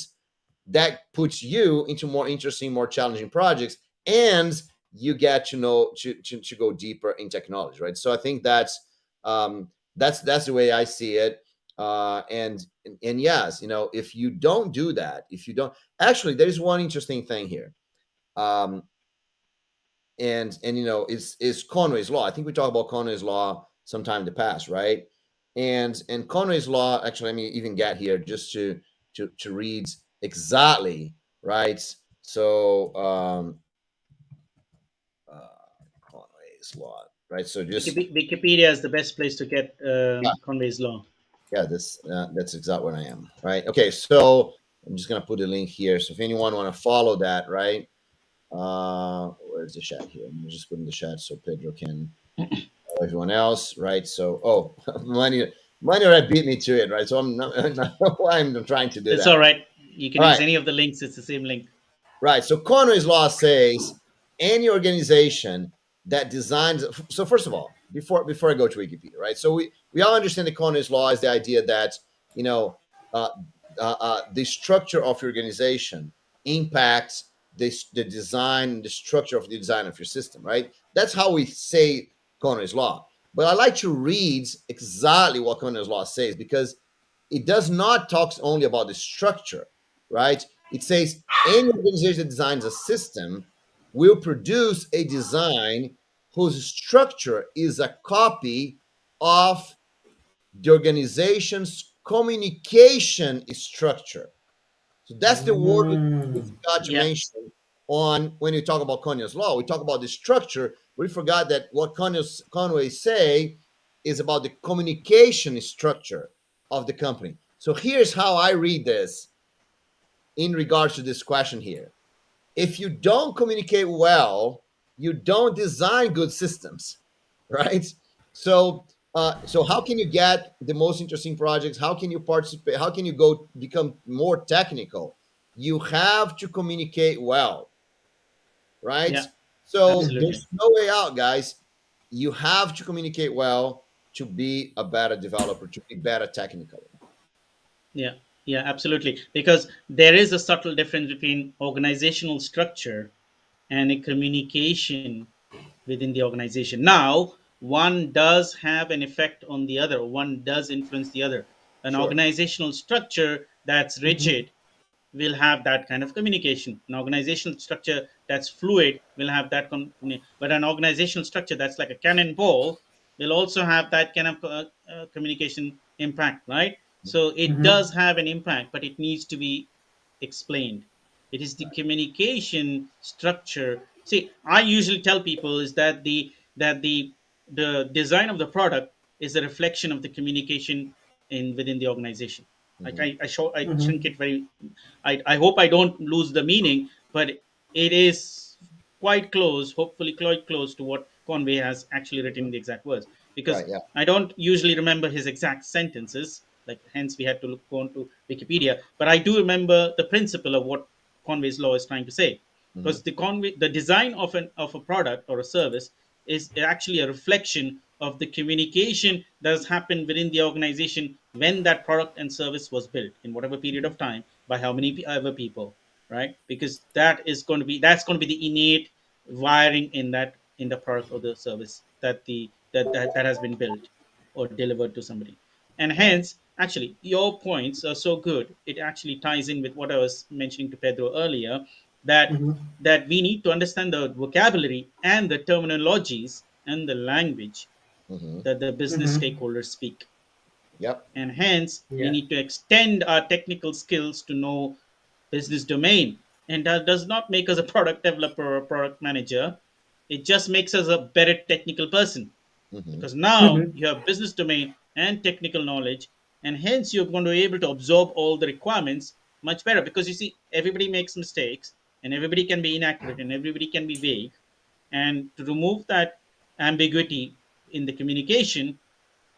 that puts you into more interesting, more challenging projects, and you get to know to go deeper in technology, right? So I think that's the way I see it. And yes, if you don't do that, if you don't actually, there's one interesting thing here. And is Conway's law. I think we talked about Conway's law sometime in the past, right? And Conway's law, actually, let me even get here just to read exactly, right? So uh, Conway's law, right? So just Wikipedia is the best place to get yeah, Conway's law. yeah, that's exactly where I am, right? Okay, so I'm just gonna put a link here. So if anyone want to follow that, right? Where's the chat here? I'm just putting the chat so Pedro can everyone else, right? So, money already beat me to it, right? So I'm not why I'm trying to do It's that. all right. You can All use right, any of the links. It's the same link. right. So Conway's law says any organization that designs. So first of all, before I go to Wikipedia, right? So we all understand that Conway's law is the idea that you know uh, the structure of your organization impacts the design and the structure of the design of your system, right? That's how we say Conway's law. But I like to read exactly what Conway's law says because it does not talk only about the structure, right? It says any organization that designs a system will produce a design whose structure is a copy of the organization's communication structure. So that's the word we mm, forgot to Yeah, mention on when you talk about Conway's law. We talk about the structure. We forgot that what Conway say is about the communication structure of the company. So here's how I read this in regards to this question here. If you don't communicate well, you don't design good systems, right? So how can you get the most interesting projects? How can you participate? How can you go become more technical? You have to communicate well, right? yeah, So absolutely. there's no way out, guys. You have to communicate well to be a better developer, to be better technically. Yeah, yeah, absolutely. Because there is a subtle difference between organizational structure and a communication within the organization. Now, one does have an effect on the other, one does influence the other. An Sure. organizational structure that's mhm, rigid will have that kind of communication. An organizational structure that's fluid will have that but an organizational structure that's like a cannonball will also have that kind of communication impact, right? So it mhm. does have an impact, but it needs to be explained. It is the communication structure. See, I usually tell people is that the design of the product is a reflection of the communication in within the organization. Like Mhm. I shrink Mhm. it very. I hope I don't lose the meaning, but it is quite close, hopefully quite close to what Conway has actually written in the exact words. Because Right. Yeah. I don't usually remember his exact sentences, like hence we had to go on to Wikipedia. But I do remember the principle of what Conway's law is trying to say. Mhm. Because the design of a product or a service is actually a reflection of the communication that has happened within the organization when that product and service was built in whatever period of time by how many ever people, right? Because that's going to be the innate wiring in the product or the service that has been built or delivered to somebody. And Right. hence, actually, your points are so good. It actually ties in with what I was mentioning to Pedro earlier. that Mm-hmm. that we need to understand the vocabulary and the terminologies and the language Hmm. that the business Mm-hmm. stakeholders speak. Yep. And hence, we Yeah. need to extend our technical skills to know business domain. And that does not make us a product developer or a product manager. It just makes us a better technical person, Hmm. because now Mm-hmm. you have business domain and technical knowledge, and hence you're going to be able to absorb all the requirements much better. Because you see, everybody makes mistakes, and everybody can be inaccurate, and everybody can be vague. And to remove that ambiguity in the communication,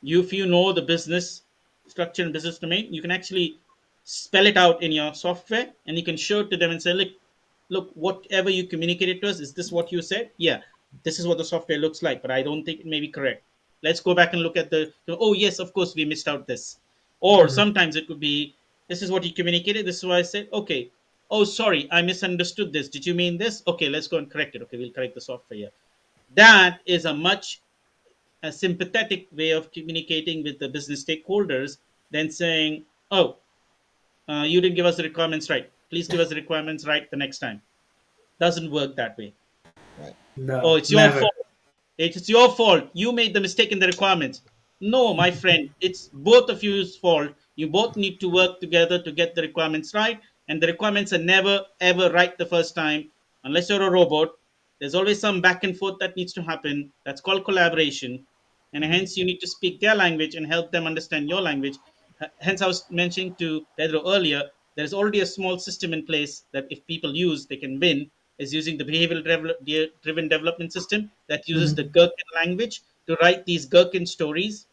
if you know the business structure and business domain, you can actually spell it out in your software, and you can show it to them and say, look, whatever you communicated to us, is this what you said? Yeah, this is what the software looks like, but I don't think it may be correct. Let's go back and look at oh yes, of course we missed out this. Or Mm-hmm. sometimes it could be, this is what you communicated, this is what I said. Okay, oh sorry, I misunderstood this, did you mean this? Okay, let's go and correct it. Okay, we'll correct the software here. That is a sympathetic way of communicating with the business stakeholders than saying, oh, you didn't give us the requirements right, please give us the requirements right the next time. Doesn't work that way. Right. Oh, No, it's your never. fault, it's your fault, you made the mistake in the requirements. No, my friend, it's both of you's fault. You both need to work together to get the requirements right, and the requirements are never ever right the first time. Unless you're a robot, there's always some back and forth that needs to happen. That's called collaboration. And hence you need to speak their language and help them understand your language. Hence I was mentioning to Pedro earlier, there's already a small system in place that if people use, they can win, is using the driven development system that uses the Mm-hmm. Gherkin language to write these Gherkin stories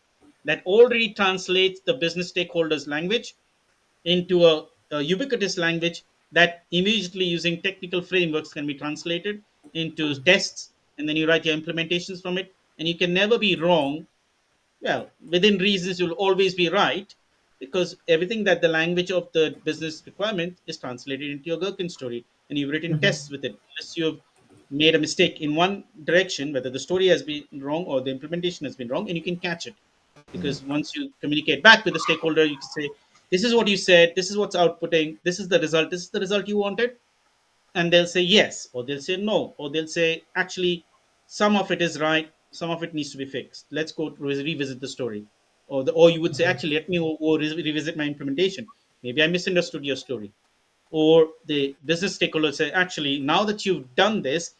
that already translates the business stakeholders' language into a ubiquitous language that immediately using technical frameworks can be translated into tests, and then you write your implementations from it, and you can never be wrong. Well, within reasons, you'll always be right, because everything that the language of the business requirement is translated into your Gherkin story, and you've written tests Mm-hmm. with it. Unless you've made a mistake in one direction, whether the story has been wrong or the implementation has been wrong, and you can catch it. Hmm. Because once you communicate back with the stakeholder, you can say, this is what you said, this is what's outputting, this is the result you wanted. And they'll say yes, or they'll say no, or they'll say, actually, some of it is right, some of it needs to be fixed, let's go revisit the story. Or you would say, actually, let me revisit my implementation, maybe I misunderstood your story. Or the business stakeholder say, actually, now that you've done this,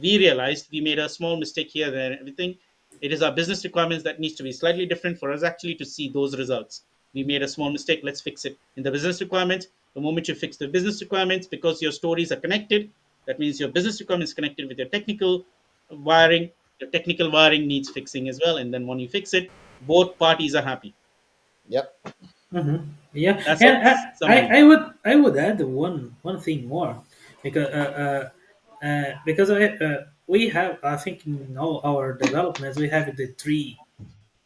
we realized we made a small mistake here, there, and everything. It is our business requirements that needs to be slightly different for us actually to see those results. We made a small mistake, let's fix it in the business requirements. The moment you fix the business requirements, because your stories are connected, that means your business requirements connected with your technical wiring. Your technical wiring needs fixing as well, and then when you fix it, both parties are happy. Yep. Mm-hmm. Yeah, That's a and summary. I would add one thing more, because because we have, I think, in all our developments we have the three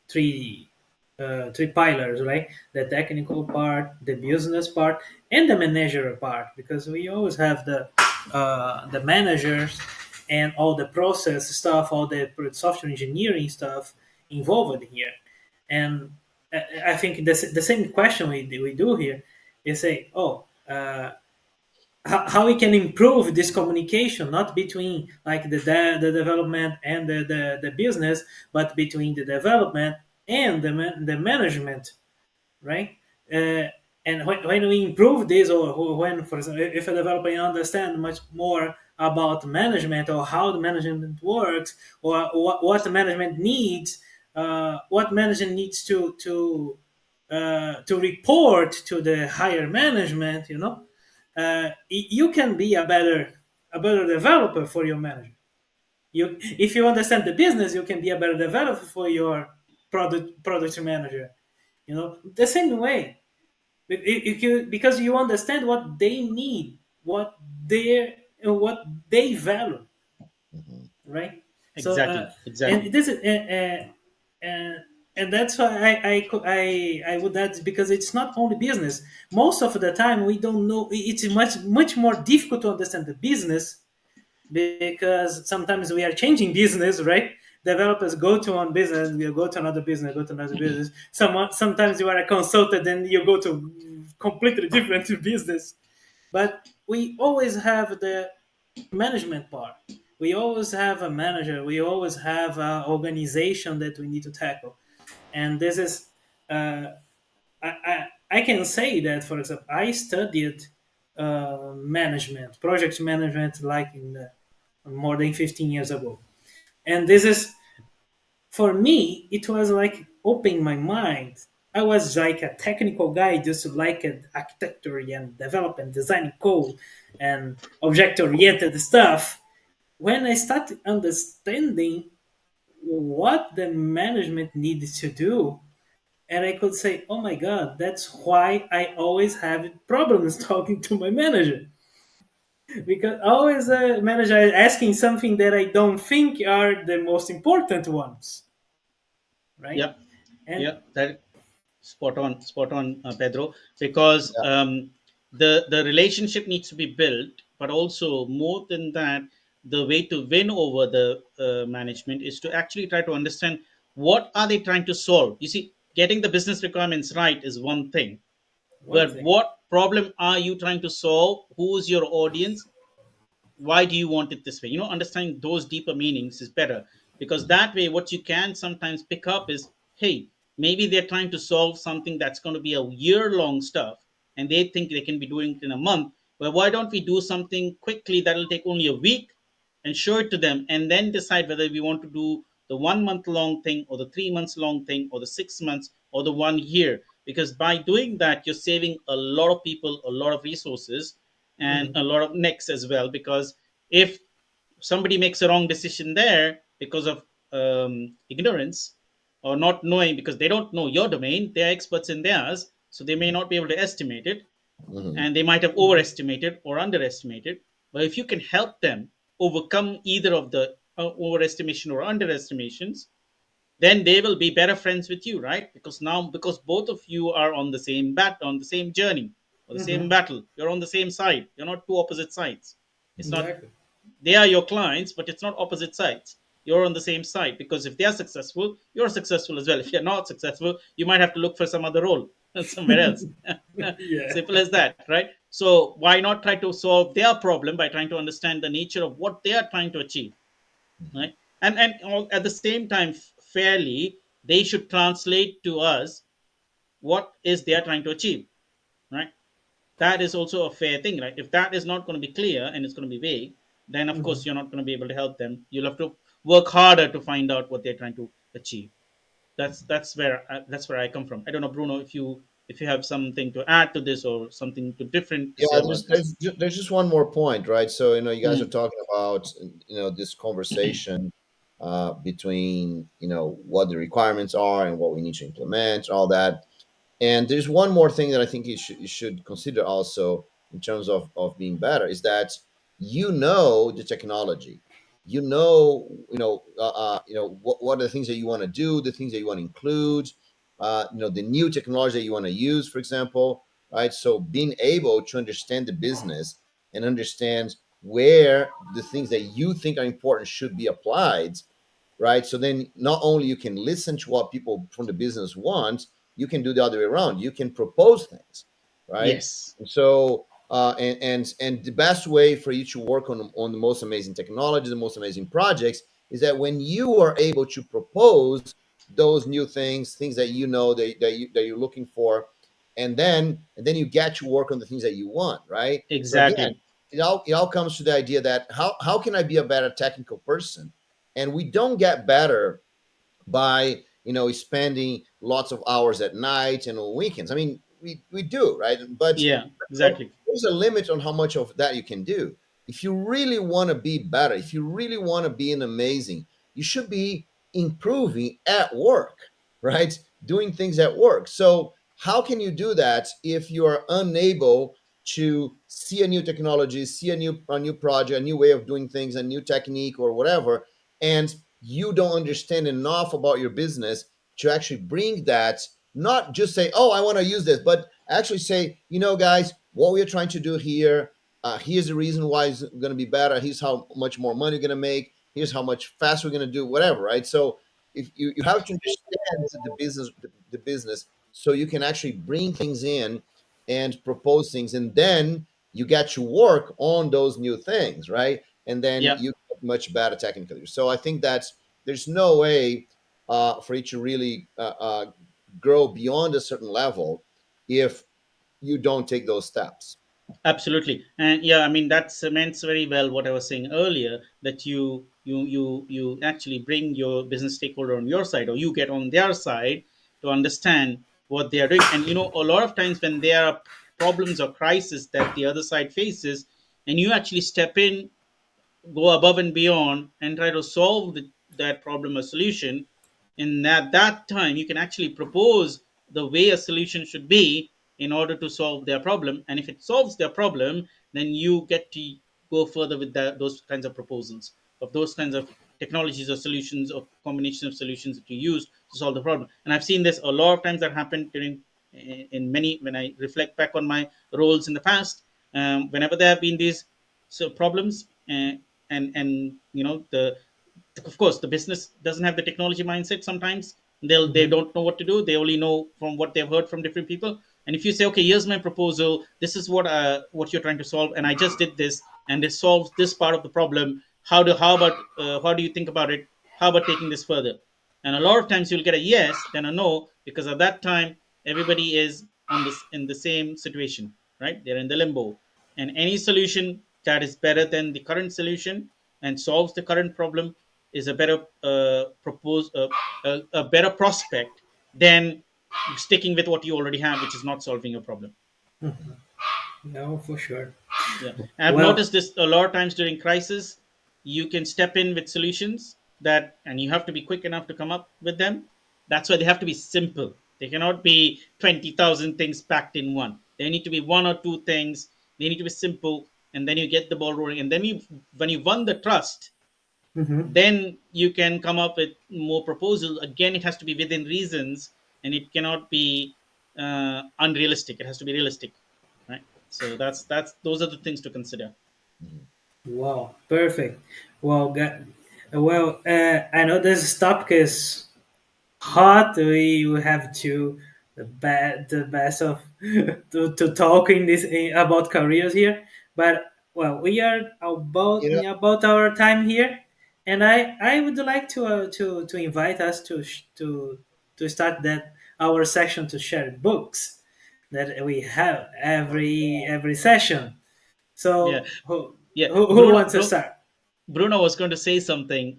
three pillars, right? The technical part, the business part, and the managerial part. Because we always have the managers and all the process stuff, all the software engineering stuff involved here. And I think the same question we do here is say, oh, how we can improve this communication, not between like the development and the business, but between the development and the management, right? Uh, and when we improve this, or when, for example, if a developer understand much more about management, or how the management works, or what the management needs, what management needs to report to the higher management, you can be a better developer for your manager. If you understand the business, you can be a better developer for your product manager. The same way, because you understand what they need, what they value, Hmm. right? So Exactly, and exactly. this is uh, and that's why I would add, because it's not only business. Most of the time we don't know. It's much more difficult to understand the business, because sometimes we are changing business, right? Developers go to one business, we go to another business, go to another business. Sometimes you are a consultant and you go to completely different business. But we always have the management part. We always have a manager. We always have an organization that we need to tackle. And this is, I can say that, for example, I studied management, project management, like in more than 15 years ago. And this is, for me, it was like opening my mind. I was like a technical guy, just like architecture and development, design code, and object oriented stuff. When I started understanding what the management needed to do, and I could say, "Oh my God, that's why I always have problems talking to my manager." Because always a manager is asking something that I don't think are the most important ones, right? Yep. And Yep. That spot on, Pedro. Because Yeah. the relationship needs to be built, but also more than that, the way to win over the management is to actually try to understand what are they trying to solve. You see, getting the business requirements right is one thing, one but thing. what problem are you trying to solve? Who's your audience? Why do you want it this way? Understanding those deeper meanings is better, because that way what you can sometimes pick up is, hey, maybe they're trying to solve something that's going to be a year long stuff, and they think they can be doing it in a month. Well, why don't we do something quickly that'll take only a week and show it to them, and then decide whether we want to do the 1 month long thing, or the 3 months long thing, or the 6 months, or the 1 year. Because by doing that, you're saving a lot of people a lot of resources and Mhm. a lot of necks as well. Because if somebody makes a wrong decision there because of ignorance, or not knowing, because they don't know your domain, they're experts in theirs, so they may not be able to estimate it, Mhm. and they might have overestimated or underestimated. But if you can help them overcome either of the overestimation or underestimations, then they will be better friends with you, right? Because both of you are on the same on the same journey, or the same Mhm. battle. You're on the same side. You're not two opposite sides. It's not, Exactly. they are your clients, but it's not opposite sides. You're on the same side, because if they are successful, you're successful as well. If you're not successful, you might have to look for some other role somewhere else. Yeah. Simple as that, right? So why not try to solve their problem by trying to understand the nature of what they are trying to achieve, right? And at the same time, fairly, they should translate to us what is they are trying to achieve, right? That is also a fair thing, right? If that is not going to be clear and it's going to be vague, then of Mhm. course you're not going to be able to help them. You'll have to work harder to find out what they're trying to achieve. That's where I come from. I don't know, Bruno, if you have something to add to this, or something to different to say Yeah, about this. there's just one more point, right? So you guys are Mm, talking about this conversation between what the requirements are and what we need to implement, all that. And there's one more thing that I think you should consider also in terms of being better is that the technology, what are the things that you want to do, the things that you want to include, the new technology that you want to use, for example, right? So being able to understand the business and understand where the things that you think are important should be applied, right? So then not only you can listen to what people from the business want, you can do the other way around. You can propose things, right? yes, And so and the best way for you to work on the most amazing technology, the most amazing projects, is that when you are able to propose those new things that that you're looking for, and then you get to work on the things that you want, right? So again, exactly. it all comes to the idea that how can I be a better technical person? And we don't get better by spending lots of hours at night and on weekends. I mean, we do, right? But Yeah, exactly. there's a limit on how much of that you can do. If you really want to be better, if you really want to be an amazing, you should be improving at work, right? Doing things at work. So how can you do that if you are unable to see a new technology, see a new project, a new way of doing things, a new technique or whatever, and you don't understand enough about your business to actually bring that, not just say, oh, I want to use this, but actually say, guys, what we're trying to do here, here's the reason why it's going to be better. Here's how much more money you're going to make. Here's how much faster we're going to do, whatever, right? So if you have to understand the business so you can actually bring things in and propose things, and then you get to work on those new things, right? And then Yeah, you get much better technically. So I think that's there's no way for you to really grow beyond a certain level if you don't take those steps. absolutely. And yeah, I mean that cements very well what I was saying earlier, that you actually bring your business stakeholder on your side, or you get on their side to understand what they are doing. And a lot of times when there are problems or crises that the other side faces, and you actually step in, go above and beyond, and try to solve that problem or solution, in that time you can actually propose the way a solution should be in order to solve their problem. And if it solves their problem, then you get to go further with those kinds of proposals, of those kinds of technologies or solutions or combination of solutions that you use to solve the problem. And I've seen this a lot of times that happened during in many, when I reflect back on my roles in the past. Whenever there have been these problems, and of course the business doesn't have the technology mindset. Sometimes they Hmm. don't know what to do. They only know from what they've heard from different people. And if you say, okay, here's my proposal, this is what you're trying to solve, and I just did this and it solves this part of the problem, how do you think about it, how about taking this further? And a lot of times you'll get a yes then a no, because at that time everybody is on this in the same situation, right? They're in the limbo. And any solution that is better than the current solution and solves the current problem is a better a better prospect than sticking with what you already have, which is not solving your problem. No, for sure. Yeah, I've Well, noticed this a lot of times during crisis. You can step in with solutions that, and you have to be quick enough to come up with them. That's why they have to be simple. They cannot be 20,000 things packed in one. They need to be one or two things. They need to be simple, and then you get the ball rolling. And then when you won the trust, mhm. then you can come up with more proposals. Again, it has to be within reasons, and it cannot be unrealistic. It has to be realistic, right? So that's those are the things to consider. Mhm. Wow, perfect. I know this topic is hot. We will have to the best of to talking about careers here, but well, we are You know, about our time here, and I would like to invite us to start that our section to share books that we have every session. Yeah, So yeah. who wants to start? Bruno was going to say something.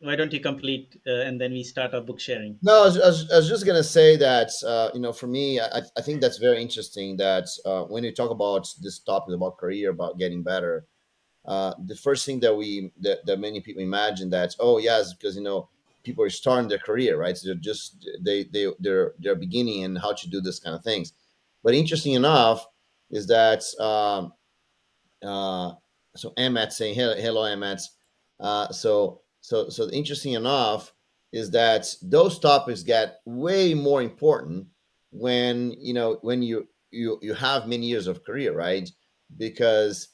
Why don't you complete, and then we start our book sharing? no, I was just gonna say that for me, I think that's very interesting. That when you talk about this topic about career, about getting better, the first thing that many people imagine that, oh yes, because people are starting their career, right? So they're beginning and how to do this kind of things. But interesting enough is that uh, so Emmet saying hello, Emmet. So interesting enough is that those topics get way more important when you have many years of career, right? Because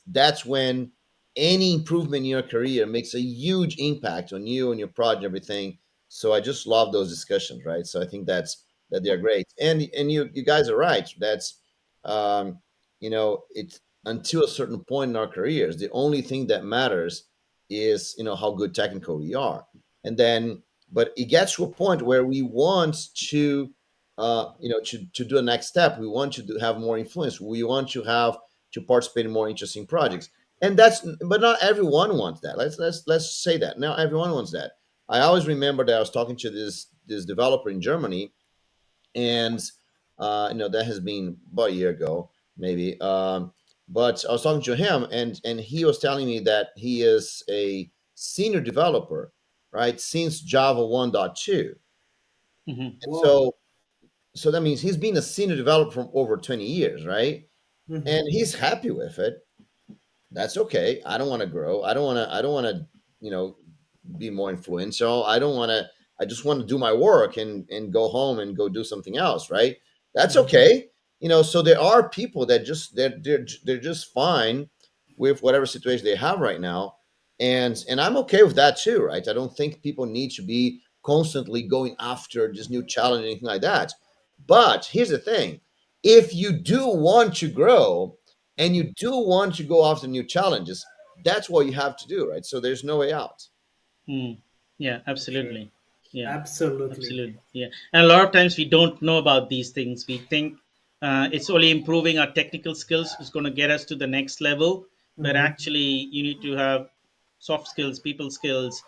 that's when any improvement in your career makes a huge impact on you and your project, everything. So I just love those discussions, right? So I think that they're great, and you guys are right. That's it's until a certain point in our careers, the only thing that matters is how good technical we are. And then but it gets to a point where we want to to do a next step. We want to have more influence. We want to participate in more interesting projects. And that's but not everyone wants that. Let's say that. Now everyone wants that. I always remember that I was talking to this developer in Germany, and that has been about a year ago maybe. But I was talking to him, and he was telling me that he is a senior developer, right, since Java 1.2. Hmm. And Whoa. so that means he's been a senior developer for over 20 years, right? Hmm. And he's happy with it. That's okay. I don't want to grow. I don't want to be more influential. I just want to do my work and go home and go do something else, right? That's Hmm. okay. So there are people that just they're just fine with whatever situation they have right now. And I'm okay with that too, right? I don't think people need to be constantly going after this new challenge or anything like that. But here's the thing. if you do want to grow and you do want to go after new challenges, that's what you have to do, right? So there's no way out. Hmm. Yeah, Sure. absolutely. Yeah, Absolutely. absolutely. Yeah. And a lot of times we don't know about these things. We think it's only improving our technical skills is going to get us to the next level. But Hmm. actually, you need to have soft skills, people skills,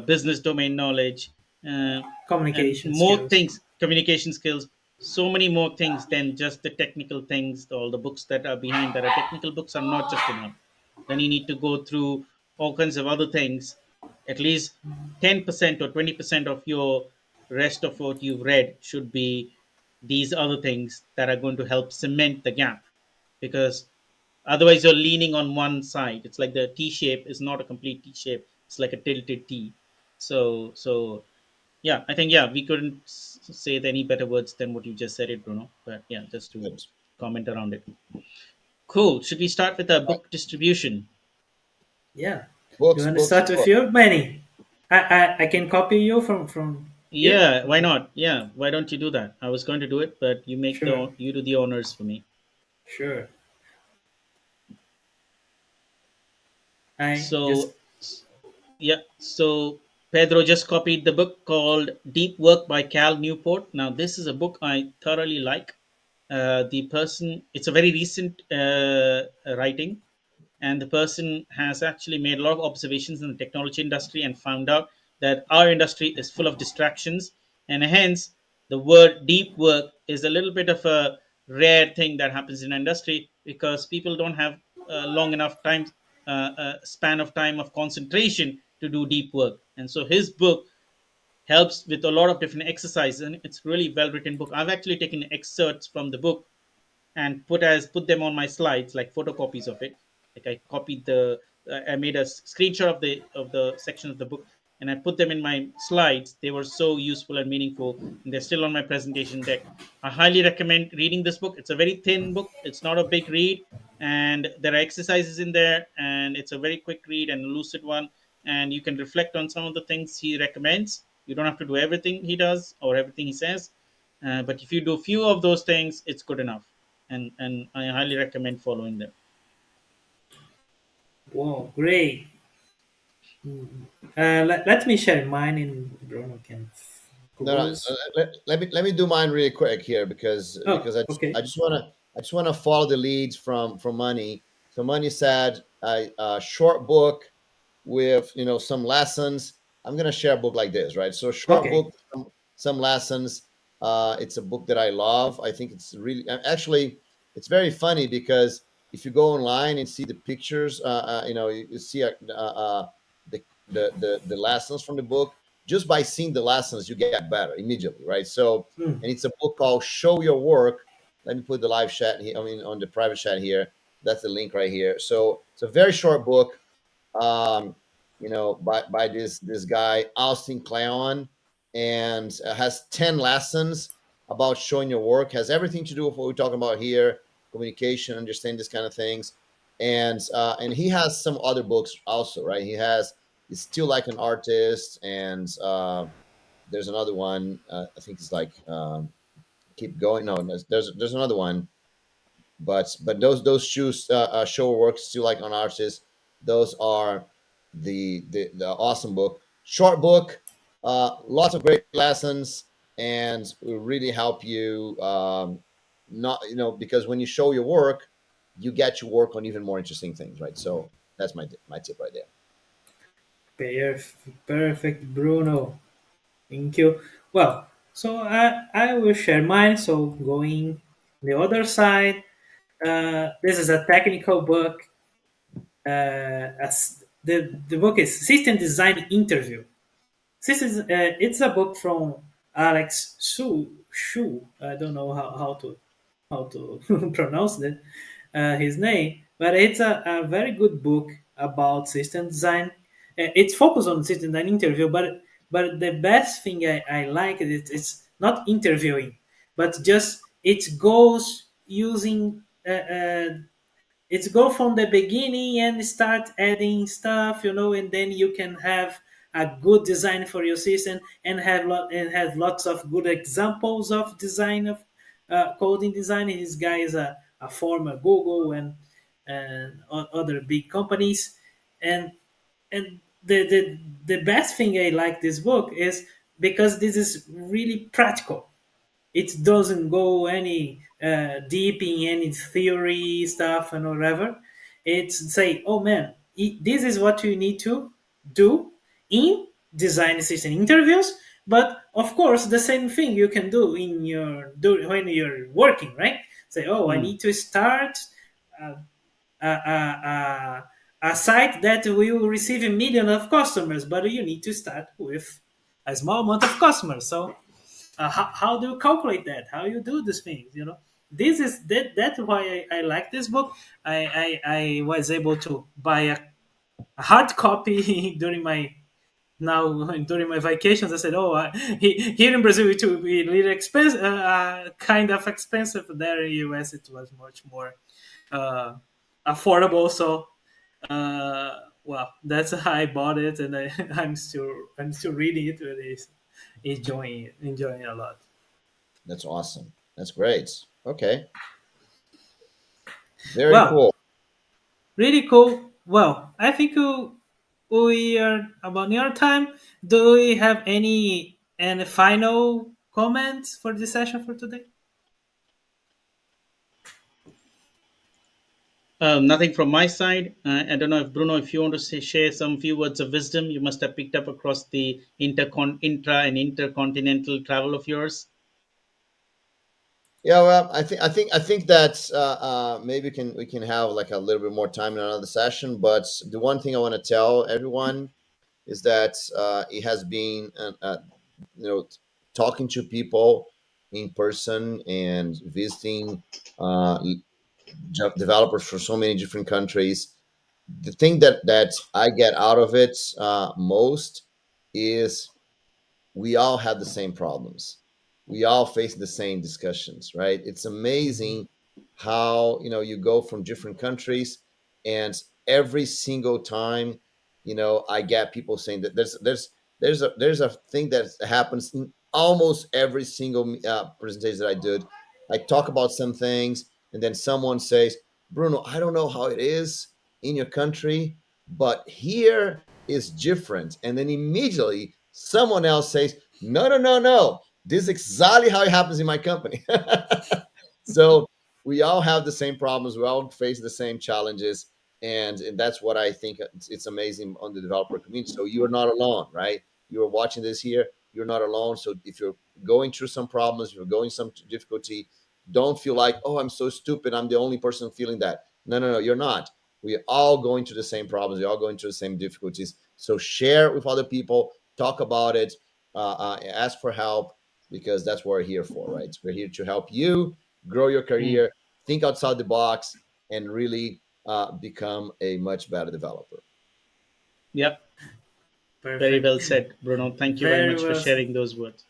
business domain knowledge, uh, and Communication more skills. things, communication skills, so many more things than just the technical things. All the books that are behind that are technical books are not just enough. Then you need to go through all kinds of other things. At least 10% or 20% of your rest of what you've read should be these other things that are going to help cement the gap, because otherwise you're leaning on one side. It's like the T shape is not a complete T shape, it's like a tilted T. So yeah, I think, yeah, we couldn't say any better words than what you just said it, Bruno. But yeah, just to Good. comment around it. Cool. Should we start with a Right. book distribution? Yeah. You Books, want to books, start with books. you, Benny? I can copy you from here. Yeah, why not? Yeah, why don't you do that? I was going to do it, but Sure. you do the honors for me. Sure. I just So yeah, so Pedro just copied the book called Deep Work by Cal Newport. Now, this is a book I thoroughly like. It's a very recent writing, and the person has actually made a lot of observations in the technology industry and found out that our industry is full of distractions, and hence the word deep work is a little bit of a rare thing that happens in industry, because people don't have long enough time span of time of concentration to do deep work. And so his book helps with a lot of different exercises, and it's really well written book. I've actually taken excerpts from the book and put them on my slides, like photocopies of it. Like I copied the I made a screenshot of the section of the book, and I put them in my slides. They were so useful and meaningful, and they're still on my presentation deck. I highly recommend reading this book. It's a very thin book, it's not a big read, and there are exercises in there, and it's a very quick read and a lucid one, and you can reflect on some of the things he recommends. You don't have to do everything he does or everything he says, but if you do a few of those things, it's good enough, and I highly recommend following them. Whoa, great. Mm. Let me share mine and Bruno can No, no. close. Let me do mine really quick here Oh, because okay. I just wanna follow the leads from Money. So Money said a short book with some lessons. I'm gonna share a book like this, right? So short Okay. book, some lessons. It's a book that I love. I think it's really actually it's very funny because if you go online and see the pictures, you see the, the lessons from the book. Just by seeing the lessons, you get better immediately, right? So, Mm. and it's a book called Show Your Work. Let me put the live chat here. I mean, on the private chat here. That's the link right here. So it's a very short book, um, by this guy Austin Kleon, and has 10 lessons about showing your work. Has everything to do with what we're talking about here: communication, understand these kind of things, and he has some other books also, right? He's still like an artist, and there's another one. I think it's like keep going. No, there's another one, but those shoes show work still like on artists. Those are the awesome book, short book, lots of great lessons, and will really help you. Not because when you show your work, you get to work on even more interesting things, right? So that's my tip right there. Perfect, Bruno. Thank you. Well, so I will share mine. So going the other side, this is a technical book. The book is System Design Interview. It's a book from Alex Shu. I don't know how to pronounce his name, but it's a very good book about system design. It's focused on system design interview, but the best thing I like is it's not interviewing, but just it goes using it's go from the beginning and start adding stuff, and then you can have a good design for your system and have lots of good examples of design coding design. This guy is a former Google and other big companies, and the best thing I like this book is because this is really practical. It doesn't go any deep in any theory stuff and whatever. It's say, oh man, this is what you need to do in design system interviews. But of course, the same thing you can do in when you're working, right? Say, oh, I Mm. need to start uh, a site that will receive a million of customers, but you need to start with a small amount of customers. So how do you calculate that? How you do these things? This is that's why I like this book. I was able to buy a hard copy during my vacations. I said, oh, here in Brazil it will be a little expensive, kind of expensive. There in US it was much more uh, affordable. So well, that's how I bought it, and I'm still reading it, and enjoying it a lot. That's awesome. That's great. Okay. Very Well, cool. really cool. Well, I think we are about near time. Do we have any final comments for this session for today? Nothing from my side. I don't know if Bruno, if you want to share some few words of wisdom you must have picked up across the intra and intercontinental travel of yours. Yeah, well, I think that maybe we can have like a little bit more time in another session. But the one thing I want to tell everyone is that it has been you know talking to people in person and visiting uh, developers from so many different countries. The thing that I get out of it most is we all have the same problems. We all face the same discussions, right? It's amazing how you go from different countries, and every single time, I get people saying that there's a thing that happens in almost every single presentation that I did. I talk about some things, and then someone says, "Bruno, I don't know how it is in your country, but here is different." And then immediately someone else says, "No, no, no, no. This is exactly how it happens in my company." So we all have the same problems. We all face the same challenges. And that's what I think it's amazing on the developer community. So you are not alone, right? You are watching this here. You're not alone. So if you're going through some problems, if you're going some difficulty, don't feel like, oh, I'm so stupid. I'm the only person feeling that. No, no, no, you're not. We're all going through the same problems. We're all going through the same difficulties. So share with other people, talk about it, ask for help, because that's what we're here for, right? We're here to help you grow your Mm. career, think outside the box, and really become a much better developer. Yep. Very Perfect. well said, Bruno. Thank you very Very much for well. sharing those words.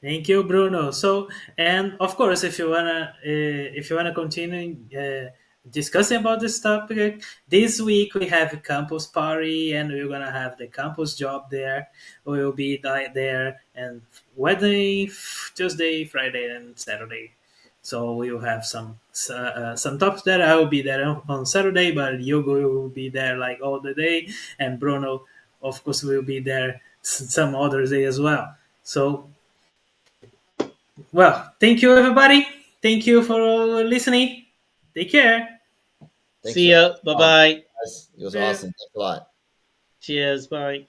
Thank you, Bruno. So, and of course, if you wanna continue discussing about this topic, this week we have a campus party, and we're gonna have the campus job there. We will be there, and Wednesday, Tuesday, Friday, and Saturday. So we will have some topics there. I will be there on Saturday, but Yogo will be there like all the day, and Bruno, of course, will be there some other day as well. So well, thank you, everybody. Thank you for listening. Take care. Thanks See for ya. Bye having me on. bye. It was Yeah. awesome. Thanks a lot. Cheers. Bye.